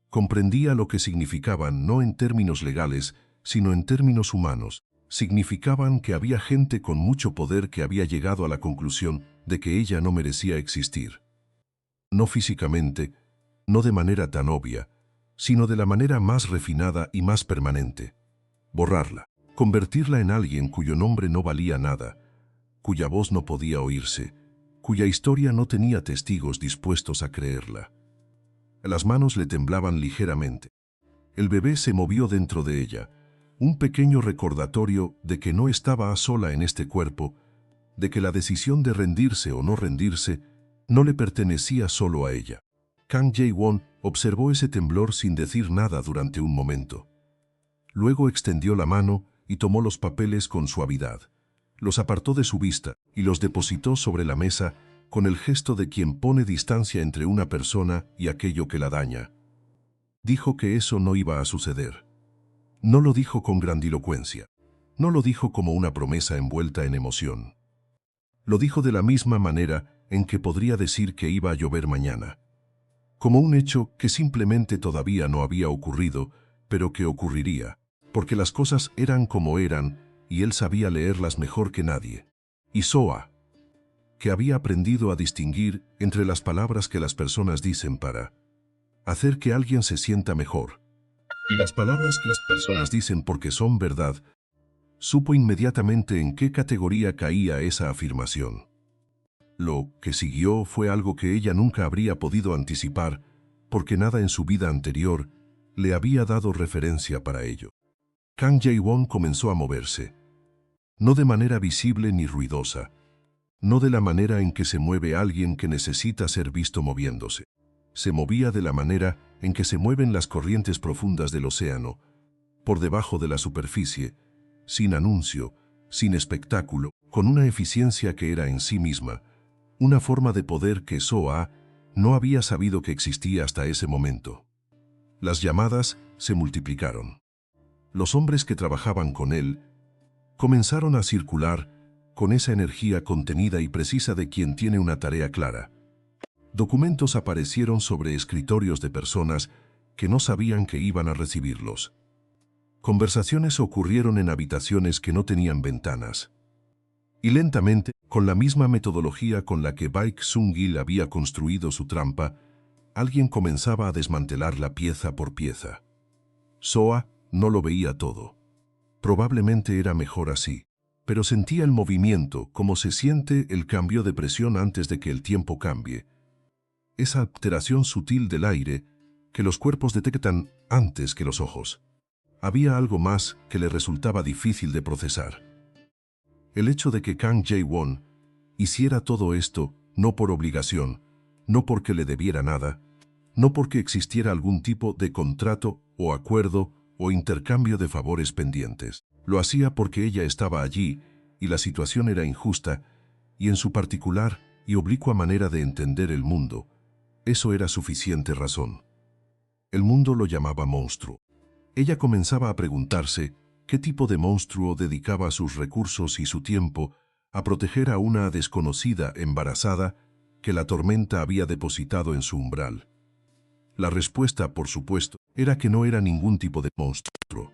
Comprendía lo que significaban no en términos legales, sino en términos humanos. Significaban que había gente con mucho poder que había llegado a la conclusión de que ella no merecía existir. No físicamente, no de manera tan obvia, sino de la manera más refinada y más permanente. Borrarla, convertirla en alguien cuyo nombre no valía nada, cuya voz no podía oírse, cuya historia no tenía testigos dispuestos a creerla. Las manos le temblaban ligeramente. El bebé se movió dentro de ella, un pequeño recordatorio de que no estaba sola en este cuerpo, de que la decisión de rendirse o no rendirse no le pertenecía solo a ella. Kang Jae-won observó ese temblor sin decir nada durante un momento. Luego extendió la mano y tomó los papeles con suavidad. Los apartó de su vista y los depositó sobre la mesa con el gesto de quien pone distancia entre una persona y aquello que la daña. Dijo que eso no iba a suceder. No lo dijo con grandilocuencia. No lo dijo como una promesa envuelta en emoción. Lo dijo de la misma manera en que podría decir que iba a llover mañana. Como un hecho que simplemente todavía no había ocurrido, pero que ocurriría, porque las cosas eran como eran y él sabía leerlas mejor que nadie. Y So-ah, que había aprendido a distinguir entre las palabras que las personas dicen para hacer que alguien se sienta mejor y las palabras que las personas dicen porque son verdad, supo inmediatamente en qué categoría caía esa afirmación. Lo que siguió fue algo que ella nunca habría podido anticipar, porque nada en su vida anterior le había dado referencia para ello. Kang Jae-won comenzó a moverse, no de manera visible ni ruidosa, no de la manera en que se mueve alguien que necesita ser visto moviéndose. Se movía de la manera en que se mueven las corrientes profundas del océano, por debajo de la superficie, sin anuncio, sin espectáculo, con una eficiencia que era en sí misma, una forma de poder que So-ah no había sabido que existía hasta ese momento. Las llamadas se multiplicaron. Los hombres que trabajaban con él comenzaron a circular con esa energía contenida y precisa de quien tiene una tarea clara. Documentos aparecieron sobre escritorios de personas que no sabían que iban a recibirlos. Conversaciones ocurrieron en habitaciones que no tenían ventanas. Y lentamente, con la misma metodología con la que Baek Sun-gil había construido su trampa, alguien comenzaba a desmantelarla pieza por pieza. Soa no lo veía todo. Probablemente era mejor así, pero sentía el movimiento como se siente el cambio de presión antes de que el tiempo cambie. Esa alteración sutil del aire que los cuerpos detectan antes que los ojos. Había algo más que le resultaba difícil de procesar. El hecho de que Kang Jae-won hiciera todo esto no por obligación, no porque le debiera nada, no porque existiera algún tipo de contrato o acuerdo o intercambio de favores pendientes. Lo hacía porque ella estaba allí y la situación era injusta, y en su particular y oblicua manera de entender el mundo, eso era suficiente razón. El mundo lo llamaba monstruo. Ella comenzaba a preguntarse qué tipo de monstruo dedicaba sus recursos y su tiempo a proteger a una desconocida embarazada que la tormenta había depositado en su umbral. La respuesta, por supuesto, era que no era ningún tipo de monstruo.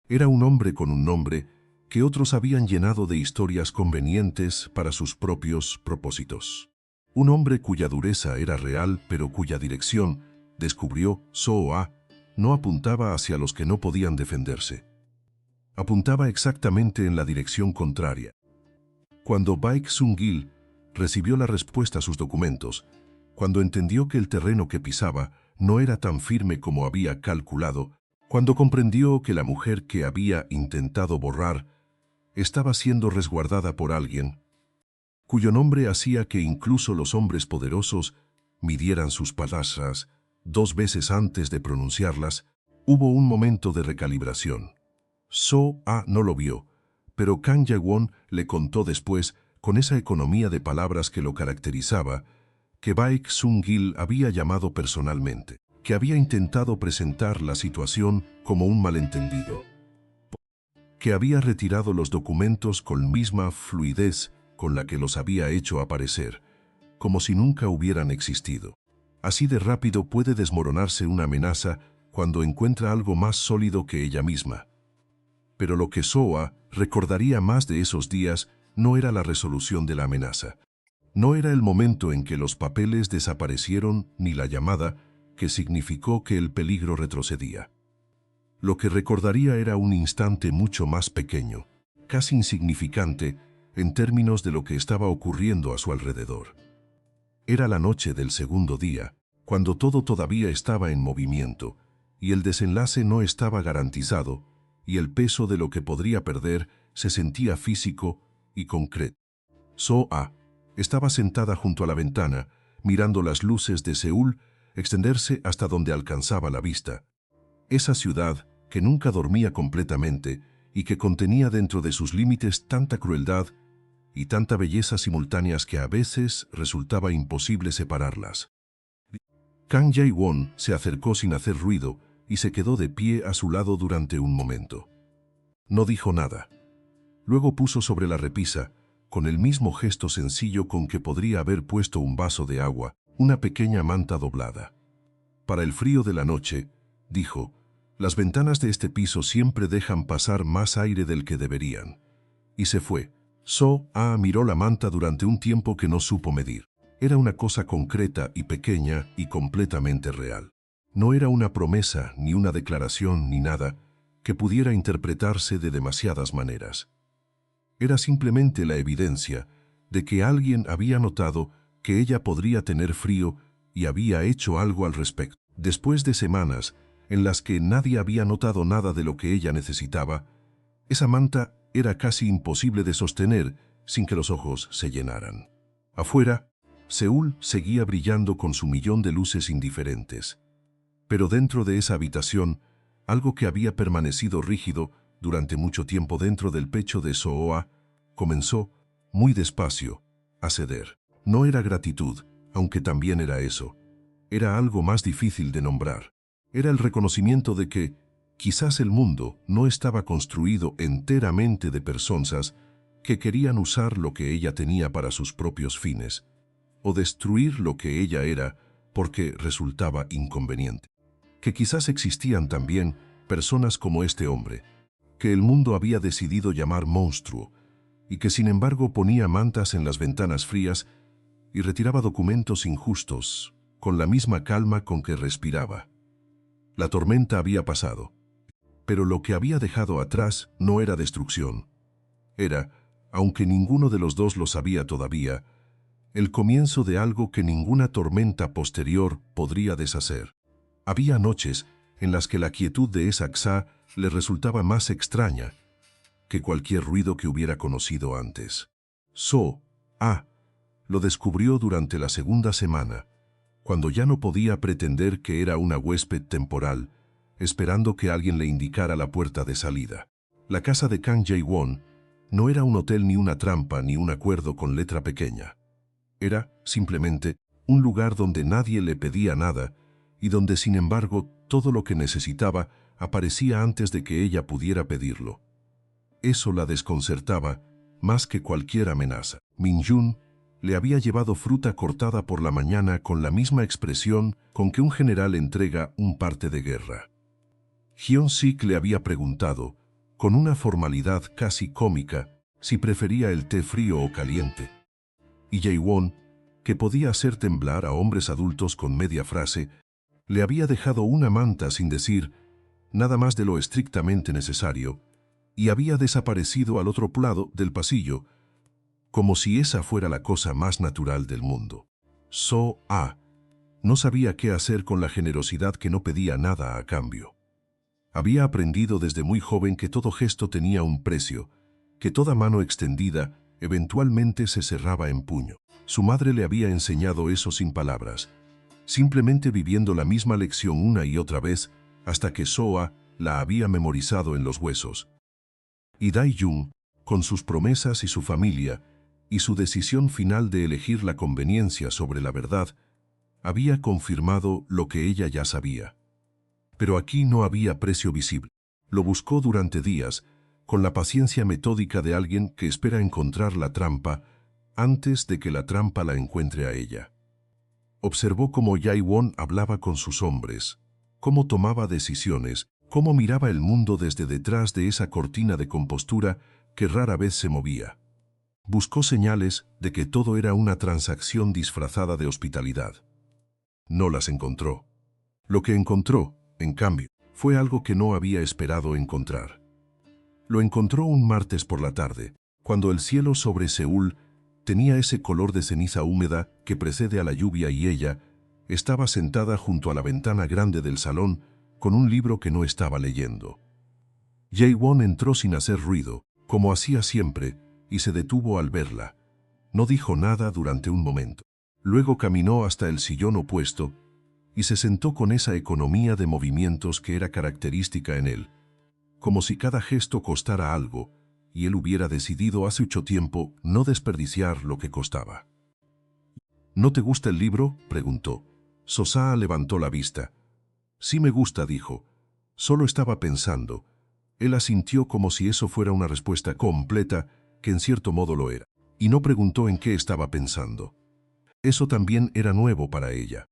Era un hombre con un nombre que otros habían llenado de historias convenientes para sus propios propósitos. Un hombre cuya dureza era real, pero cuya dirección, descubrió Soa, no apuntaba hacia los que no podían defenderse. Apuntaba exactamente en la dirección contraria. Cuando Baek Sun-gil recibió la respuesta a sus documentos, cuando entendió que el terreno que pisaba no era tan firme como había calculado, cuando comprendió que la mujer que había intentado borrar estaba siendo resguardada por alguien, cuyo nombre hacía que incluso los hombres poderosos midieran sus palabras 2 veces antes de pronunciarlas, hubo un momento de recalibración. So-a no lo vio, pero Kang Jae-won le contó después, con esa economía de palabras que lo caracterizaba, que Baek Sun-gil había llamado personalmente, que había intentado presentar la situación como un malentendido, que había retirado los documentos con misma fluidez con la que los había hecho aparecer, como si nunca hubieran existido. Así de rápido puede desmoronarse una amenaza cuando encuentra algo más sólido que ella misma. Pero lo que Soa recordaría más de esos días no era la resolución de la amenaza. No era el momento en que los papeles desaparecieron ni la llamada que significó que el peligro retrocedía. Lo que recordaría era un instante mucho más pequeño, casi insignificante en términos de lo que estaba ocurriendo a su alrededor. Era la noche del segundo día, cuando todo todavía estaba en movimiento, y el desenlace no estaba garantizado, y el peso de lo que podría perder se sentía físico y concreto. So-a estaba sentada junto a la ventana, mirando las luces de Seúl extenderse hasta donde alcanzaba la vista. Esa ciudad que nunca dormía completamente y que contenía dentro de sus límites tanta crueldad y tanta belleza simultáneas que a veces resultaba imposible separarlas. Kang Jae-won se acercó sin hacer ruido y se quedó de pie a su lado durante un momento. No dijo nada. Luego puso sobre la repisa, con el mismo gesto sencillo con que podría haber puesto un vaso de agua, una pequeña manta doblada. Para el frío de la noche, dijo, las ventanas de este piso siempre dejan pasar más aire del que deberían. Y se fue. So-a miró la manta durante un tiempo que no supo medir. Era una cosa concreta y pequeña y completamente real. No era una promesa, ni una declaración, ni nada que pudiera interpretarse de demasiadas maneras. Era simplemente la evidencia de que alguien había notado que ella podría tener frío y había hecho algo al respecto. Después de semanas en las que nadie había notado nada de lo que ella necesitaba, esa manta era casi imposible de sostener sin que los ojos se llenaran. Afuera, Seúl seguía brillando con su millón de luces indiferentes. Pero dentro de esa habitación, algo que había permanecido rígido durante mucho tiempo dentro del pecho de So-a, comenzó, muy despacio, a ceder. No era gratitud, aunque también era eso. Era algo más difícil de nombrar. Era el reconocimiento de que, quizás el mundo no estaba construido enteramente de personas que querían usar lo que ella tenía para sus propios fines, o destruir lo que ella era porque resultaba inconveniente. Que quizás existían también personas como este hombre, que el mundo había decidido llamar monstruo, y que sin embargo ponía mantas en las ventanas frías y retiraba documentos injustos con la misma calma con que respiraba. La tormenta había pasado, pero lo que había dejado atrás no era destrucción. Era, aunque ninguno de los dos lo sabía todavía, el comienzo de algo que ninguna tormenta posterior podría deshacer. Había noches en las que la quietud de esa Xa le resultaba más extraña que cualquier ruido que hubiera conocido antes. So-a lo descubrió durante la segunda semana, cuando ya no podía pretender que era una huésped temporal, esperando que alguien le indicara la puerta de salida. La casa de Kang Jae-won no era un hotel ni una trampa ni un acuerdo con letra pequeña. Era, simplemente, un lugar donde nadie le pedía nada y donde, sin embargo, todo lo que necesitaba aparecía antes de que ella pudiera pedirlo. Eso la desconcertaba más que cualquier amenaza. Min-jun le había llevado fruta cortada por la mañana con la misma expresión con que un general entrega un parte de guerra. Hyun-sik le había preguntado, con una formalidad casi cómica, si prefería el té frío o caliente. Y Jae-won, que podía hacer temblar a hombres adultos con media frase, le había dejado una manta sin decir nada más de lo estrictamente necesario, y había desaparecido al otro lado del pasillo, como si esa fuera la cosa más natural del mundo. So-a no sabía qué hacer con la generosidad que no pedía nada a cambio. Había aprendido desde muy joven que todo gesto tenía un precio, que toda mano extendida eventualmente se cerraba en puño. Su madre le había enseñado eso sin palabras, simplemente viviendo la misma lección una y otra vez hasta que So-a la había memorizado en los huesos. Y Dae-jung, con sus promesas y su familia, y su decisión final de elegir la conveniencia sobre la verdad, había confirmado lo que ella ya sabía. Pero aquí no había precio visible. Lo buscó durante días, con la paciencia metódica de alguien que espera encontrar la trampa antes de que la trampa la encuentre a ella. Observó cómo Jae-won hablaba con sus hombres, cómo tomaba decisiones, cómo miraba el mundo desde detrás de esa cortina de compostura que rara vez se movía. Buscó señales de que todo era una transacción disfrazada de hospitalidad. No las encontró. Lo que encontró, en cambio, fue algo que no había esperado encontrar. Lo encontró un martes por la tarde, cuando el cielo sobre Seúl tenía ese color de ceniza húmeda que precede a la lluvia y ella estaba sentada junto a la ventana grande del salón con un libro que no estaba leyendo. Jae-won entró sin hacer ruido, como hacía siempre, y se detuvo al verla. No dijo nada durante un momento. Luego caminó hasta el sillón opuesto y se sentó con esa economía de movimientos que era característica en él, como si cada gesto costara algo, y él hubiera decidido hace mucho tiempo no desperdiciar lo que costaba. ¿No te gusta el libro?, preguntó. So-a levantó la vista. Sí me gusta, dijo. Solo estaba pensando. Él asintió como si eso fuera una respuesta completa, que en cierto modo lo era, y no preguntó en qué estaba pensando. Eso también era nuevo para ella.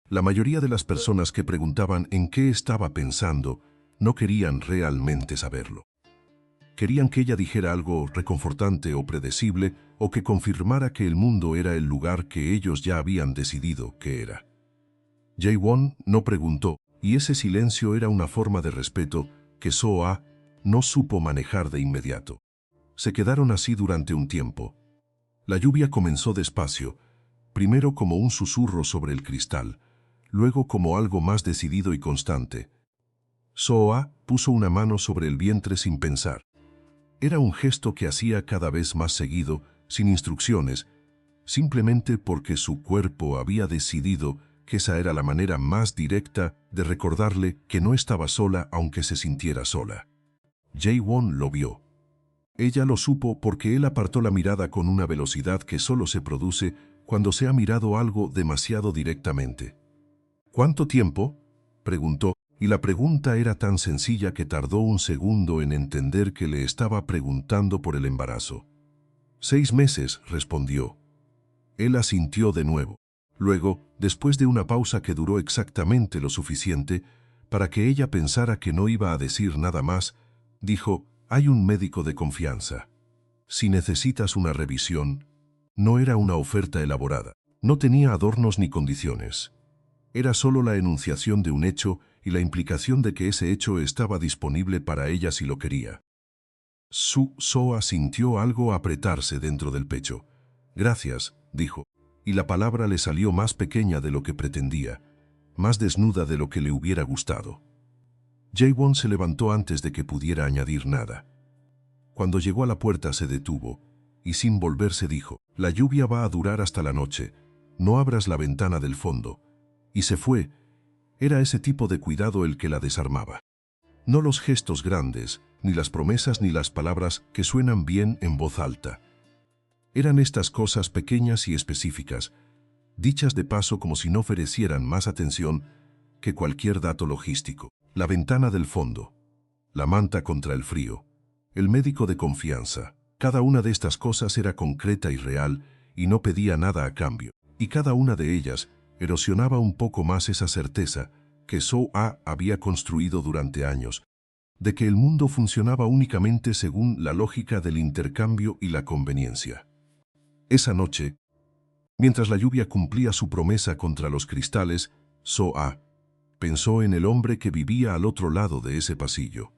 La mayoría de las personas que preguntaban en qué estaba pensando no querían realmente saberlo. Querían que ella dijera algo reconfortante o predecible, o que confirmara que el mundo era el lugar que ellos ya habían decidido que era. Jae-won no preguntó, y ese silencio era una forma de respeto que So-a no supo manejar de inmediato. Se quedaron así durante un tiempo. La lluvia comenzó despacio, primero como un susurro sobre el cristal, luego como algo más decidido y constante. So-a puso una mano sobre el vientre sin pensar. Era un gesto que hacía cada vez más seguido, sin instrucciones, simplemente porque su cuerpo había decidido que esa era la manera más directa de recordarle que no estaba sola aunque se sintiera sola. Jae-won lo vio. Ella lo supo porque él apartó la mirada con una velocidad que solo se produce cuando se ha mirado algo demasiado directamente. ¿Cuánto tiempo?, preguntó, y la pregunta era tan sencilla que tardó un segundo en entender que le estaba preguntando por el embarazo. 6 meses, respondió. Él asintió de nuevo. Luego, después de una pausa que duró exactamente lo suficiente para que ella pensara que no iba a decir nada más, dijo: «Hay un médico de confianza. Si necesitas una revisión». No era una oferta elaborada. No tenía adornos ni condiciones. Era solo la enunciación de un hecho y la implicación de que ese hecho estaba disponible para ella si lo quería. Soa sintió algo apretarse dentro del pecho. «Gracias», dijo, y la palabra le salió más pequeña de lo que pretendía, más desnuda de lo que le hubiera gustado. Jaewon se levantó antes de que pudiera añadir nada. Cuando llegó a la puerta se detuvo, y sin volverse dijo: «La lluvia va a durar hasta la noche, no abras la ventana del fondo». Y se fue. Era ese tipo de cuidado el que la desarmaba. No los gestos grandes, ni las promesas ni las palabras que suenan bien en voz alta. Eran estas cosas pequeñas y específicas, dichas de paso como si no merecieran más atención que cualquier dato logístico. La ventana del fondo, la manta contra el frío, el médico de confianza. Cada una de estas cosas era concreta y real y no pedía nada a cambio. Y cada una de ellas erosionaba un poco más esa certeza que Soa había construido durante años, de que el mundo funcionaba únicamente según la lógica del intercambio y la conveniencia. Esa noche, mientras la lluvia cumplía su promesa contra los cristales, Soa pensó en el hombre que vivía al otro lado de ese pasillo.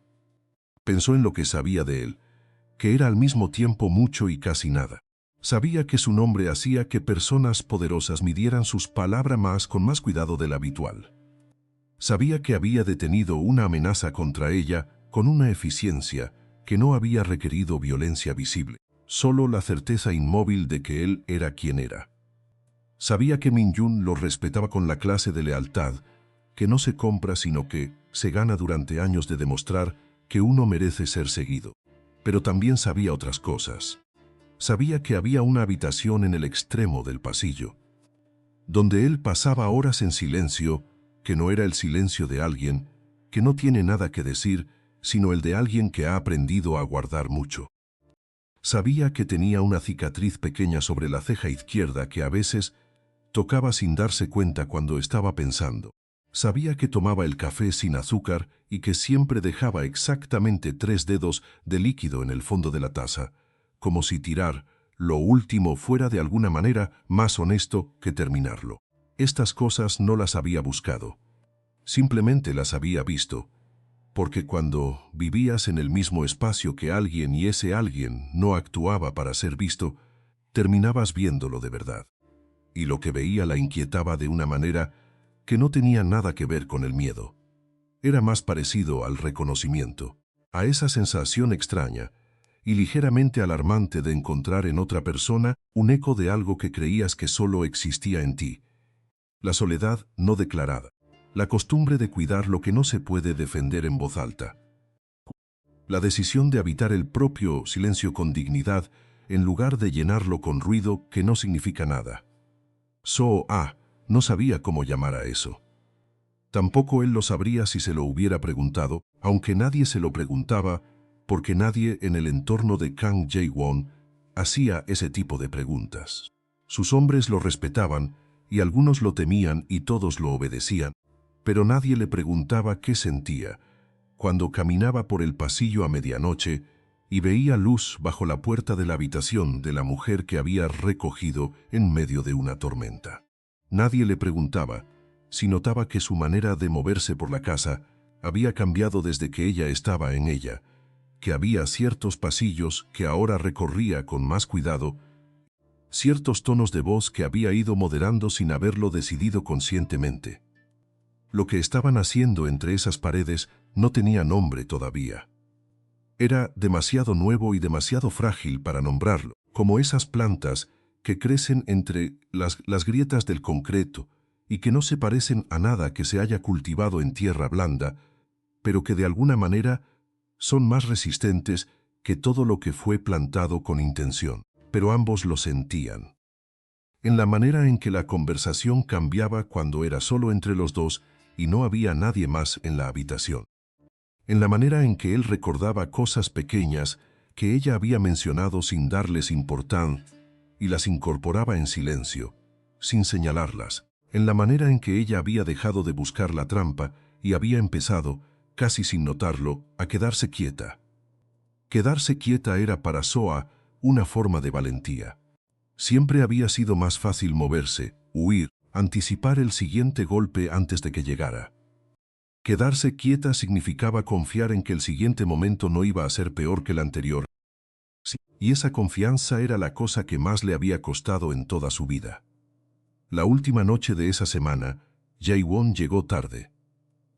Pensó en lo que sabía de él, que era al mismo tiempo mucho y casi nada. Sabía que su nombre hacía que personas poderosas midieran sus palabras con más cuidado del habitual. Sabía que había detenido una amenaza contra ella con una eficiencia que no había requerido violencia visible, solo la certeza inmóvil de que él era quien era. Sabía que Min-jun lo respetaba con la clase de lealtad que no se compra sino que se gana durante años de demostrar que uno merece ser seguido. Pero también sabía otras cosas. Sabía que había una habitación en el extremo del pasillo, donde él pasaba horas en silencio, que no era el silencio de alguien que no tiene nada que decir, sino el de alguien que ha aprendido a guardar mucho. Sabía que tenía una cicatriz pequeña sobre la ceja izquierda que a veces tocaba sin darse cuenta cuando estaba pensando. Sabía que tomaba el café sin azúcar y que siempre dejaba exactamente 3 dedos de líquido en el fondo de la taza, como si tirar lo último fuera de alguna manera más honesto que terminarlo. Estas cosas no las había buscado, simplemente las había visto, porque cuando vivías en el mismo espacio que alguien y ese alguien no actuaba para ser visto, terminabas viéndolo de verdad. Y lo que veía la inquietaba de una manera que no tenía nada que ver con el miedo. Era más parecido al reconocimiento, a esa sensación extraña y ligeramente alarmante de encontrar en otra persona un eco de algo que creías que solo existía en ti. La soledad no declarada, la costumbre de cuidar lo que no se puede defender en voz alta. La decisión de habitar el propio silencio con dignidad en lugar de llenarlo con ruido que no significa nada. Soa no sabía cómo llamar a eso. Tampoco él lo sabría si se lo hubiera preguntado, aunque nadie se lo preguntaba, porque nadie en el entorno de Kang Jae-won hacía ese tipo de preguntas. Sus hombres lo respetaban, y algunos lo temían y todos lo obedecían, pero nadie le preguntaba qué sentía cuando caminaba por el pasillo a medianoche y veía luz bajo la puerta de la habitación de la mujer que había recogido en medio de una tormenta. Nadie le preguntaba si notaba que su manera de moverse por la casa había cambiado desde que ella estaba en ella, que había ciertos pasillos que ahora recorría con más cuidado, ciertos tonos de voz que había ido moderando sin haberlo decidido conscientemente. Lo que estaban haciendo entre esas paredes no tenía nombre todavía. Era demasiado nuevo y demasiado frágil para nombrarlo, como esas plantas que crecen entre las grietas del concreto y que no se parecen a nada que se haya cultivado en tierra blanda, pero que de alguna manera son más resistentes que todo lo que fue plantado con intención. Pero ambos lo sentían. En la manera en que la conversación cambiaba cuando era solo entre los dos y no había nadie más en la habitación. En la manera en que él recordaba cosas pequeñas que ella había mencionado sin darles importancia y las incorporaba en silencio, sin señalarlas, en la manera en que ella había dejado de buscar la trampa y había empezado, casi sin notarlo, a quedarse quieta. Quedarse quieta era para Soa una forma de valentía. Siempre había sido más fácil moverse, huir, anticipar el siguiente golpe antes de que llegara. Quedarse quieta significaba confiar en que el siguiente momento no iba a ser peor que el anterior. Sí, y esa confianza era la cosa que más le había costado en toda su vida. La última noche de esa semana, Jae-won llegó tarde.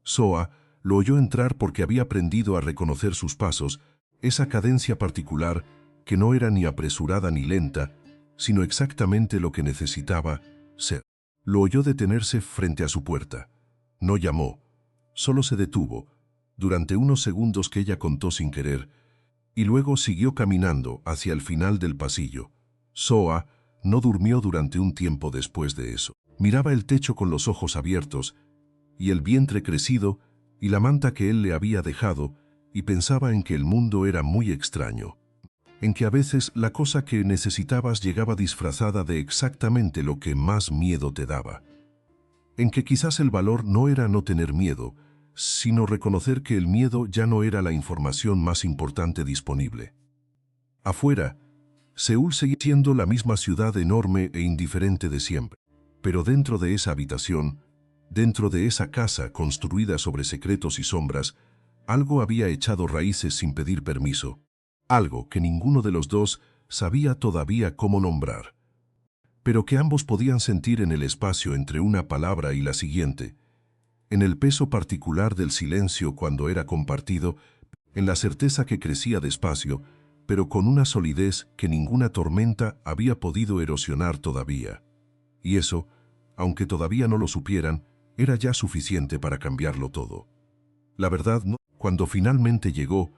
Soa lo oyó entrar porque había aprendido a reconocer sus pasos, esa cadencia particular que no era ni apresurada ni lenta, sino exactamente lo que necesitaba ser. Lo oyó detenerse frente a su puerta. No llamó, solo se detuvo, durante unos segundos que ella contó sin querer, y luego siguió caminando hacia el final del pasillo. Soa no durmió durante un tiempo después de eso. Miraba el techo con los ojos abiertos, y el vientre crecido, y la manta que él le había dejado, y pensaba en que el mundo era muy extraño. En que a veces la cosa que necesitabas llegaba disfrazada de exactamente lo que más miedo te daba. En que quizás el valor no era no tener miedo, sino reconocer que el miedo ya no era la información más importante disponible. Afuera, Seúl seguía siendo la misma ciudad enorme e indiferente de siempre, pero dentro de esa habitación, dentro de esa casa construida sobre secretos y sombras, algo había echado raíces sin pedir permiso, algo que ninguno de los dos sabía todavía cómo nombrar, pero que ambos podían sentir en el espacio entre una palabra y la siguiente, en el peso particular del silencio cuando era compartido, en la certeza que crecía despacio, pero con una solidez que ninguna tormenta había podido erosionar todavía. Y eso, aunque todavía no lo supieran, era ya suficiente para cambiarlo todo. La verdad, no, cuando finalmente llegó,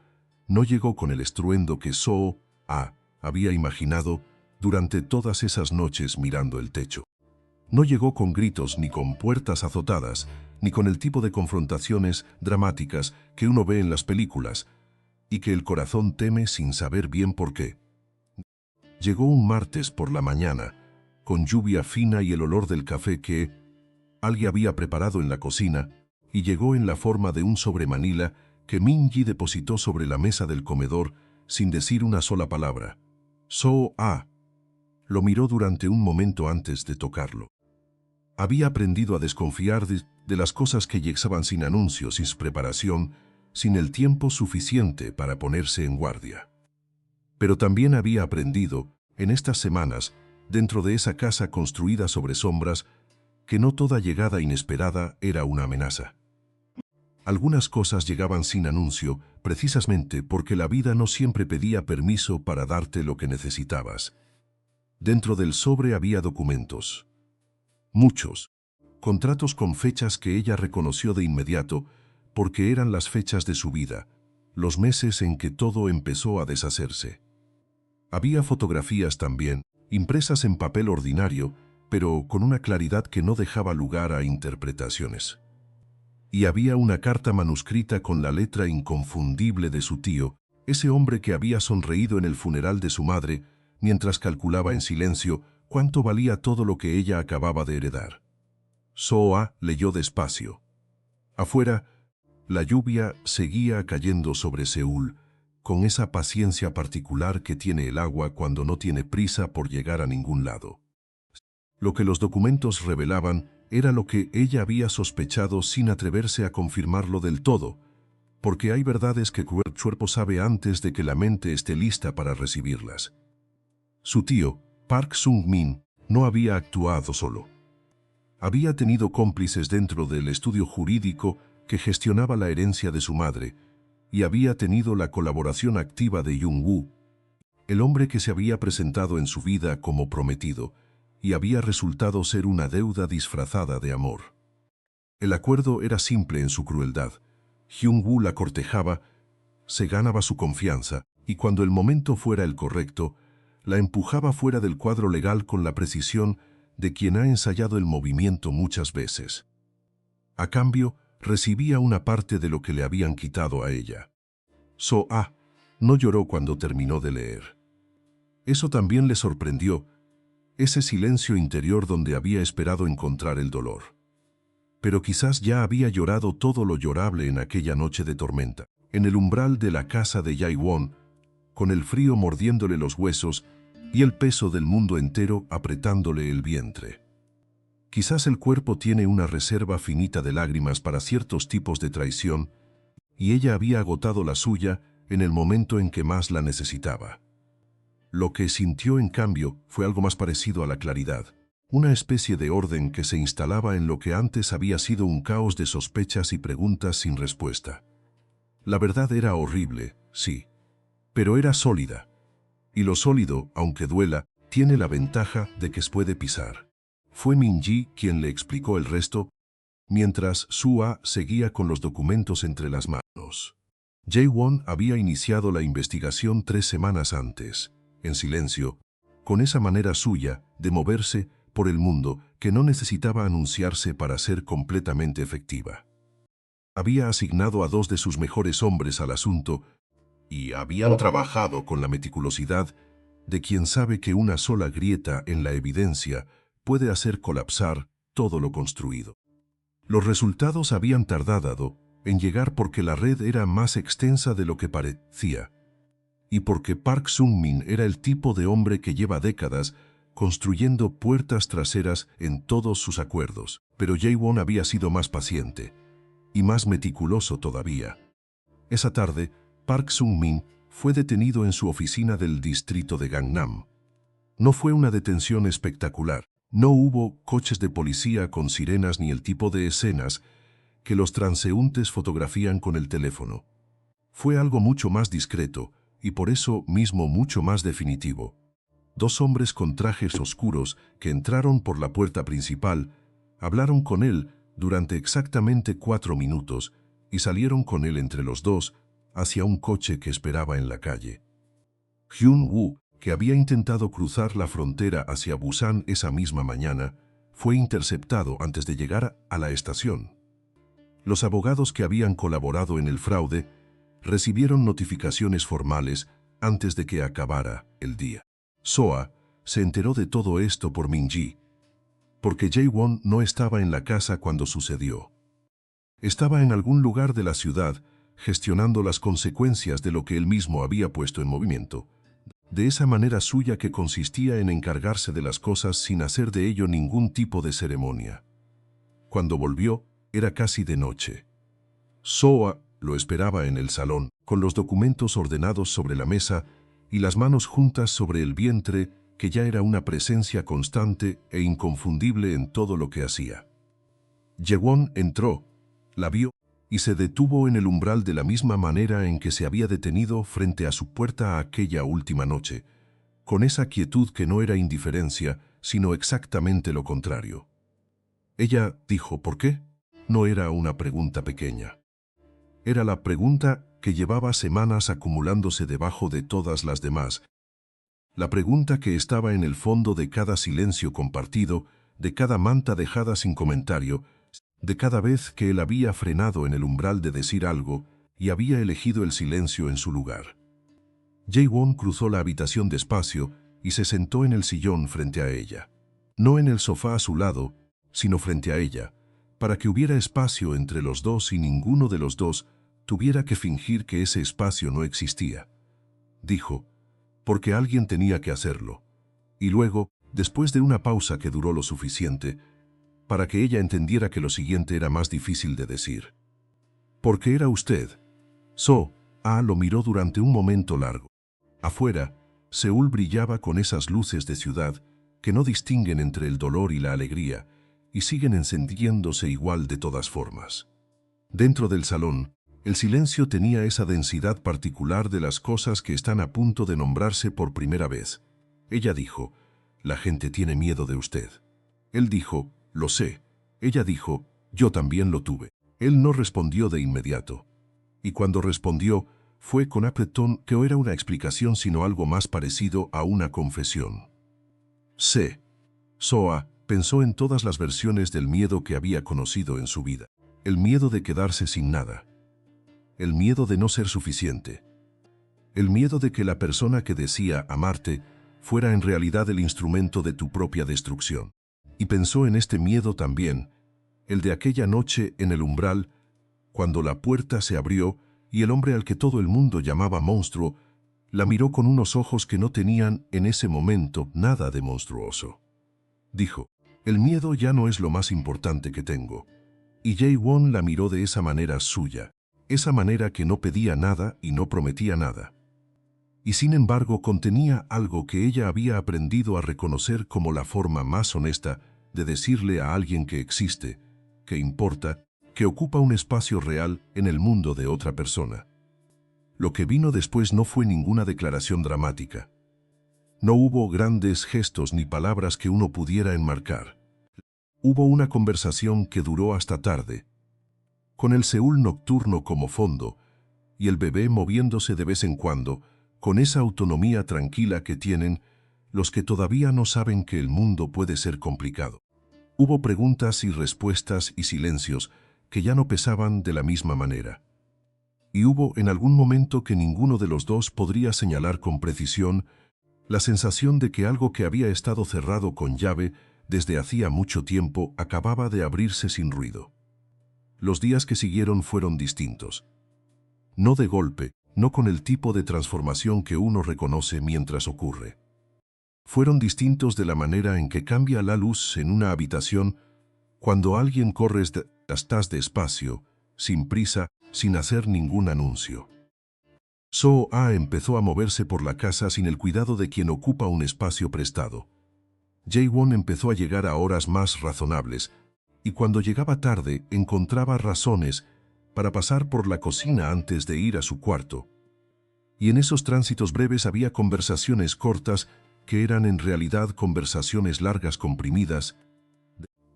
no llegó con el estruendo que Soa había imaginado durante todas esas noches mirando el techo. No llegó con gritos ni con puertas azotadas, ni con el tipo de confrontaciones dramáticas que uno ve en las películas y que el corazón teme sin saber bien por qué. Llegó un martes por la mañana, con lluvia fina y el olor del café que alguien había preparado en la cocina, y llegó en la forma de un sobremanila que Min-ji depositó sobre la mesa del comedor sin decir una sola palabra. Soa lo miró durante un momento antes de tocarlo. Había aprendido a desconfiar de las cosas que llegaban sin anuncio, sin preparación, sin el tiempo suficiente para ponerse en guardia. Pero también había aprendido, en estas semanas, dentro de esa casa construida sobre sombras, que no toda llegada inesperada era una amenaza. Algunas cosas llegaban sin anuncio, precisamente porque la vida no siempre pedía permiso para darte lo que necesitabas. Dentro del sobre había documentos. Muchos. Contratos con fechas que ella reconoció de inmediato, porque eran las fechas de su vida, los meses en que todo empezó a deshacerse. Había fotografías también, impresas en papel ordinario, pero con una claridad que no dejaba lugar a interpretaciones. Y había una carta manuscrita con la letra inconfundible de su tío, ese hombre que había sonreído en el funeral de su madre, mientras calculaba en silencio cuánto valía todo lo que ella acababa de heredar. Soa leyó despacio. Afuera, la lluvia seguía cayendo sobre Seúl, con esa paciencia particular que tiene el agua cuando no tiene prisa por llegar a ningún lado. Lo que los documentos revelaban era lo que ella había sospechado sin atreverse a confirmarlo del todo, porque hay verdades que el cuerpo sabe antes de que la mente esté lista para recibirlas. Su tío, Park Sung-min, no había actuado solo. Había tenido cómplices dentro del estudio jurídico que gestionaba la herencia de su madre, y había tenido la colaboración activa de Jung-woo, el hombre que se había presentado en su vida como prometido, y había resultado ser una deuda disfrazada de amor. El acuerdo era simple en su crueldad. Jung-woo la cortejaba, se ganaba su confianza, y cuando el momento fuera el correcto, la empujaba fuera del cuadro legal con la precisión de quien ha ensayado el movimiento muchas veces. A cambio, recibía una parte de lo que le habían quitado a ella. Soa no lloró cuando terminó de leer. Eso también le sorprendió, ese silencio interior donde había esperado encontrar el dolor. Pero quizás ya había llorado todo lo llorable en aquella noche de tormenta, en el umbral de la casa de Jae-won, con el frío mordiéndole los huesos y el peso del mundo entero apretándole el vientre. Quizás el cuerpo tiene una reserva finita de lágrimas para ciertos tipos de traición, y ella había agotado la suya en el momento en que más la necesitaba. Lo que sintió, en cambio, fue algo más parecido a la claridad, una especie de orden que se instalaba en lo que antes había sido un caos de sospechas y preguntas sin respuesta. La verdad era horrible, sí, pero era sólida. Y lo sólido, aunque duela, tiene la ventaja de que se puede pisar. Fue Min-ji quien le explicó el resto, mientras Sua seguía con los documentos entre las manos. Jae-won había iniciado la investigación 3 semanas antes, en silencio, con esa manera suya de moverse por el mundo que no necesitaba anunciarse para ser completamente efectiva. Había asignado a 2 de sus mejores hombres al asunto y habían trabajado con la meticulosidad de quien sabe que una sola grieta en la evidencia puede hacer colapsar todo lo construido. Los resultados habían tardado en llegar porque la red era más extensa de lo que parecía, y porque Park Sung-min era el tipo de hombre que lleva décadas construyendo puertas traseras en todos sus acuerdos. Pero Jae-won había sido más paciente y más meticuloso todavía. Esa tarde, Park Sung-min fue detenido en su oficina del distrito de Gangnam. No fue una detención espectacular. No hubo coches de policía con sirenas ni el tipo de escenas que los transeúntes fotografían con el teléfono. Fue algo mucho más discreto y por eso mismo mucho más definitivo. 2 hombres con trajes oscuros que entraron por la puerta principal, hablaron con él durante exactamente 4 minutos y salieron con él entre los dos hacia un coche que esperaba en la calle. Hyun-woo, que había intentado cruzar la frontera hacia Busan esa misma mañana, fue interceptado antes de llegar a la estación. Los abogados que habían colaborado en el fraude recibieron notificaciones formales antes de que acabara el día. Soa se enteró de todo esto por Min-ji, porque Jae-won no estaba en la casa cuando sucedió. Estaba en algún lugar de la ciudad gestionando las consecuencias de lo que él mismo había puesto en movimiento, de esa manera suya que consistía en encargarse de las cosas sin hacer de ello ningún tipo de ceremonia. Cuando volvió, era casi de noche. Soa lo esperaba en el salón, con los documentos ordenados sobre la mesa y las manos juntas sobre el vientre, que ya era una presencia constante e inconfundible en todo lo que hacía. Jae-won entró, la vio y se detuvo en el umbral de la misma manera en que se había detenido frente a su puerta aquella última noche, con esa quietud que no era indiferencia, sino exactamente lo contrario. Ella dijo ¿por qué? No era una pregunta pequeña. Era la pregunta que llevaba semanas acumulándose debajo de todas las demás. La pregunta que estaba en el fondo de cada silencio compartido, de cada manta dejada sin comentario, de cada vez que él había frenado en el umbral de decir algo y había elegido el silencio en su lugar. Jae-won cruzó la habitación despacio y se sentó en el sillón frente a ella. No en el sofá a su lado, sino frente a ella, para que hubiera espacio entre los dos y ninguno de los dos tuviera que fingir que ese espacio no existía. Dijo, porque alguien tenía que hacerlo. Y luego, después de una pausa que duró lo suficiente, para que ella entendiera que lo siguiente era más difícil de decir. ¿Por qué era usted? So-ah lo miró durante un momento largo. Afuera, Seúl brillaba con esas luces de ciudad que no distinguen entre el dolor y la alegría y siguen encendiéndose igual de todas formas. Dentro del salón, el silencio tenía esa densidad particular de las cosas que están a punto de nombrarse por primera vez. Ella dijo, la gente tiene miedo de usted. Él dijo, lo sé. Ella dijo, yo también lo tuve. Él no respondió de inmediato. Y cuando respondió, fue con apretón que no era una explicación sino algo más parecido a una confesión. Sé. Soa pensó en todas las versiones del miedo que había conocido en su vida. El miedo de quedarse sin nada. El miedo de no ser suficiente. El miedo de que la persona que decía amarte fuera en realidad el instrumento de tu propia destrucción. Y pensó en este miedo también, el de aquella noche en el umbral, cuando la puerta se abrió y el hombre al que todo el mundo llamaba monstruo, la miró con unos ojos que no tenían en ese momento nada de monstruoso. Dijo, el miedo ya no es lo más importante que tengo. Y Jae-won la miró de esa manera suya, esa manera que no pedía nada y no prometía nada. Y sin embargo contenía algo que ella había aprendido a reconocer como la forma más honesta de decirle a alguien que existe, que importa, que ocupa un espacio real en el mundo de otra persona. Lo que vino después no fue ninguna declaración dramática. No hubo grandes gestos ni palabras que uno pudiera enmarcar. Hubo una conversación que duró hasta tarde, con el Seúl nocturno como fondo, y el bebé moviéndose de vez en cuando, con esa autonomía tranquila que tienen los que todavía no saben que el mundo puede ser complicado. Hubo preguntas y respuestas y silencios que ya no pesaban de la misma manera. Y hubo en algún momento que ninguno de los dos podría señalar con precisión la sensación de que algo que había estado cerrado con llave desde hacía mucho tiempo acababa de abrirse sin ruido. Los días que siguieron fueron distintos. No de golpe, no con el tipo de transformación que uno reconoce mientras ocurre. Fueron distintos de la manera en que cambia la luz en una habitación cuando alguien corre estás despacio, sin prisa, sin hacer ningún anuncio. So-ah empezó a moverse por la casa sin el cuidado de quien ocupa un espacio prestado. Jae-won empezó a llegar a horas más razonables, y cuando llegaba tarde encontraba razones para pasar por la cocina antes de ir a su cuarto. Y en esos tránsitos breves había conversaciones cortas que eran en realidad conversaciones largas comprimidas,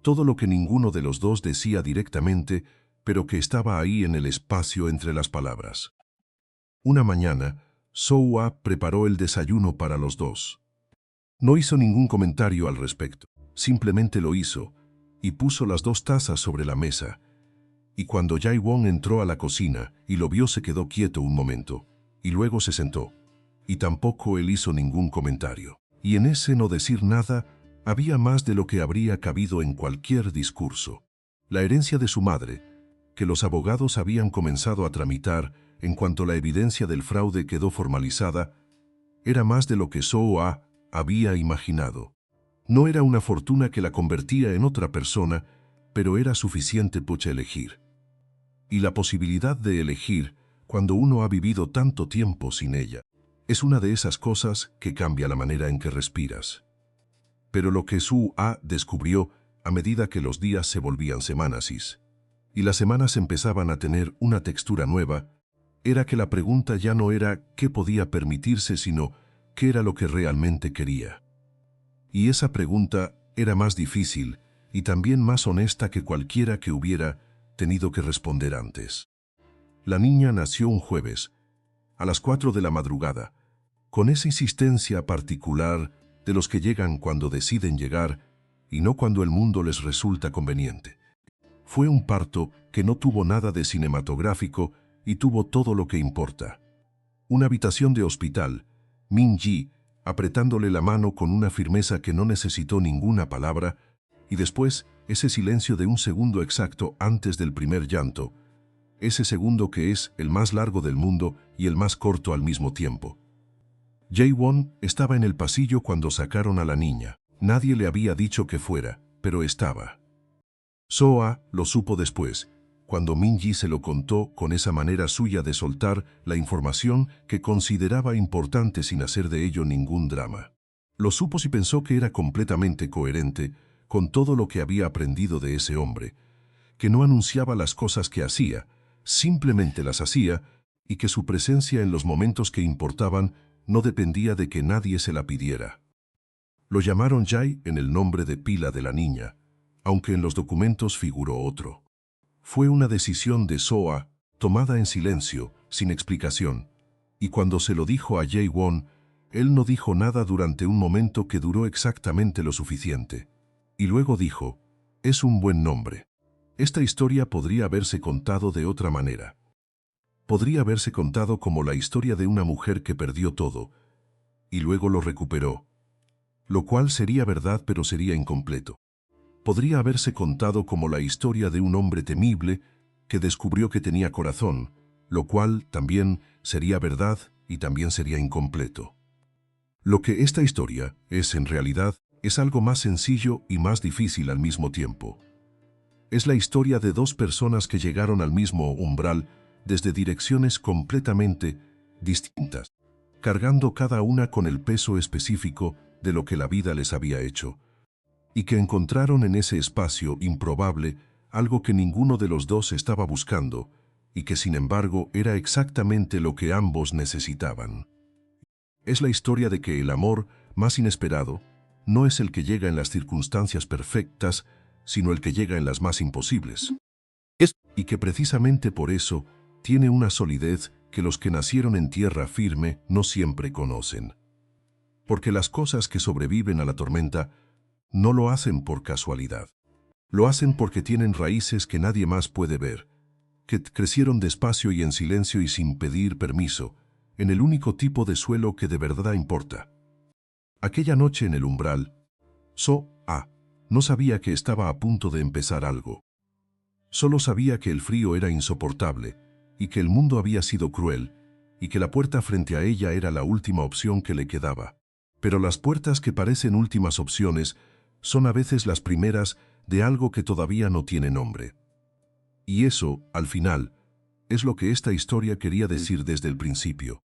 todo lo que ninguno de los dos decía directamente, pero que estaba ahí en el espacio entre las palabras. Una mañana, So-ah preparó el desayuno para los dos. No hizo ningún comentario al respecto, simplemente lo hizo, y puso las dos tazas sobre la mesa. Y cuando Jae-won entró a la cocina y lo vio se quedó quieto un momento, y luego se sentó. Y tampoco él hizo ningún comentario. Y en ese no decir nada, había más de lo que habría cabido en cualquier discurso. La herencia de su madre, que los abogados habían comenzado a tramitar en cuanto la evidencia del fraude quedó formalizada, era más de lo que So-ah había imaginado. No era una fortuna que la convertía en otra persona, pero era suficiente para elegir. Y la posibilidad de elegir, cuando uno ha vivido tanto tiempo sin ella, es una de esas cosas que cambia la manera en que respiras. Pero lo que So-ah descubrió a medida que los días se volvían semanas y las semanas empezaban a tener una textura nueva, era que la pregunta ya no era qué podía permitirse, sino qué era lo que realmente quería. Y esa pregunta era más difícil y también más honesta que cualquiera que hubiera tenido que responder antes. La niña nació un jueves, a las 4 de la madrugada, con esa insistencia particular de los que llegan cuando deciden llegar y no cuando el mundo les resulta conveniente. Fue un parto que no tuvo nada de cinematográfico y tuvo todo lo que importa. Una habitación de hospital, Min-ji apretándole la mano con una firmeza que no necesitó ninguna palabra, y después ese silencio de un segundo exacto antes del primer llanto, ese segundo que es el más largo del mundo y el más corto al mismo tiempo. Jae-won estaba en el pasillo cuando sacaron a la niña. Nadie le había dicho que fuera, pero estaba. So-ah lo supo después, cuando Min-ji se lo contó con esa manera suya de soltar la información que consideraba importante sin hacer de ello ningún drama. Lo supo y pensó que era completamente coherente con todo lo que había aprendido de ese hombre, que no anunciaba las cosas que hacía, simplemente las hacía, y que su presencia en los momentos que importaban no dependía de que nadie se la pidiera. Lo llamaron Jae en el nombre de pila de la niña, aunque en los documentos figuró otro. Fue una decisión de So-ah, tomada en silencio, sin explicación, y cuando se lo dijo a Jae-won, él no dijo nada durante un momento que duró exactamente lo suficiente. Y luego dijo, es un buen nombre. Esta historia podría haberse contado de otra manera. Podría haberse contado como la historia de una mujer que perdió todo, y luego lo recuperó, lo cual sería verdad pero sería incompleto. Podría haberse contado como la historia de un hombre temible que descubrió que tenía corazón, lo cual también sería verdad y también sería incompleto. Lo que esta historia es en realidad es algo más sencillo y más difícil al mismo tiempo. Es la historia de dos personas que llegaron al mismo umbral desde direcciones completamente distintas, cargando cada una con el peso específico de lo que la vida les había hecho, y que encontraron en ese espacio improbable algo que ninguno de los dos estaba buscando, y que sin embargo era exactamente lo que ambos necesitaban. Es la historia de que el amor más inesperado no es el que llega en las circunstancias perfectas, sino el que llega en las más imposibles. Y que precisamente por eso tiene una solidez que los que nacieron en tierra firme no siempre conocen. Porque las cosas que sobreviven a la tormenta no lo hacen por casualidad. Lo hacen porque tienen raíces que nadie más puede ver, que crecieron despacio y en silencio y sin pedir permiso, en el único tipo de suelo que de verdad importa. Aquella noche en el umbral, So-a no sabía que estaba a punto de empezar algo. Solo sabía que el frío era insoportable y que el mundo había sido cruel y que la puerta frente a ella era la última opción que le quedaba. Pero las puertas que parecen últimas opciones son a veces las primeras de algo que todavía no tiene nombre. Y eso, al final, es lo que esta historia quería decir desde el principio.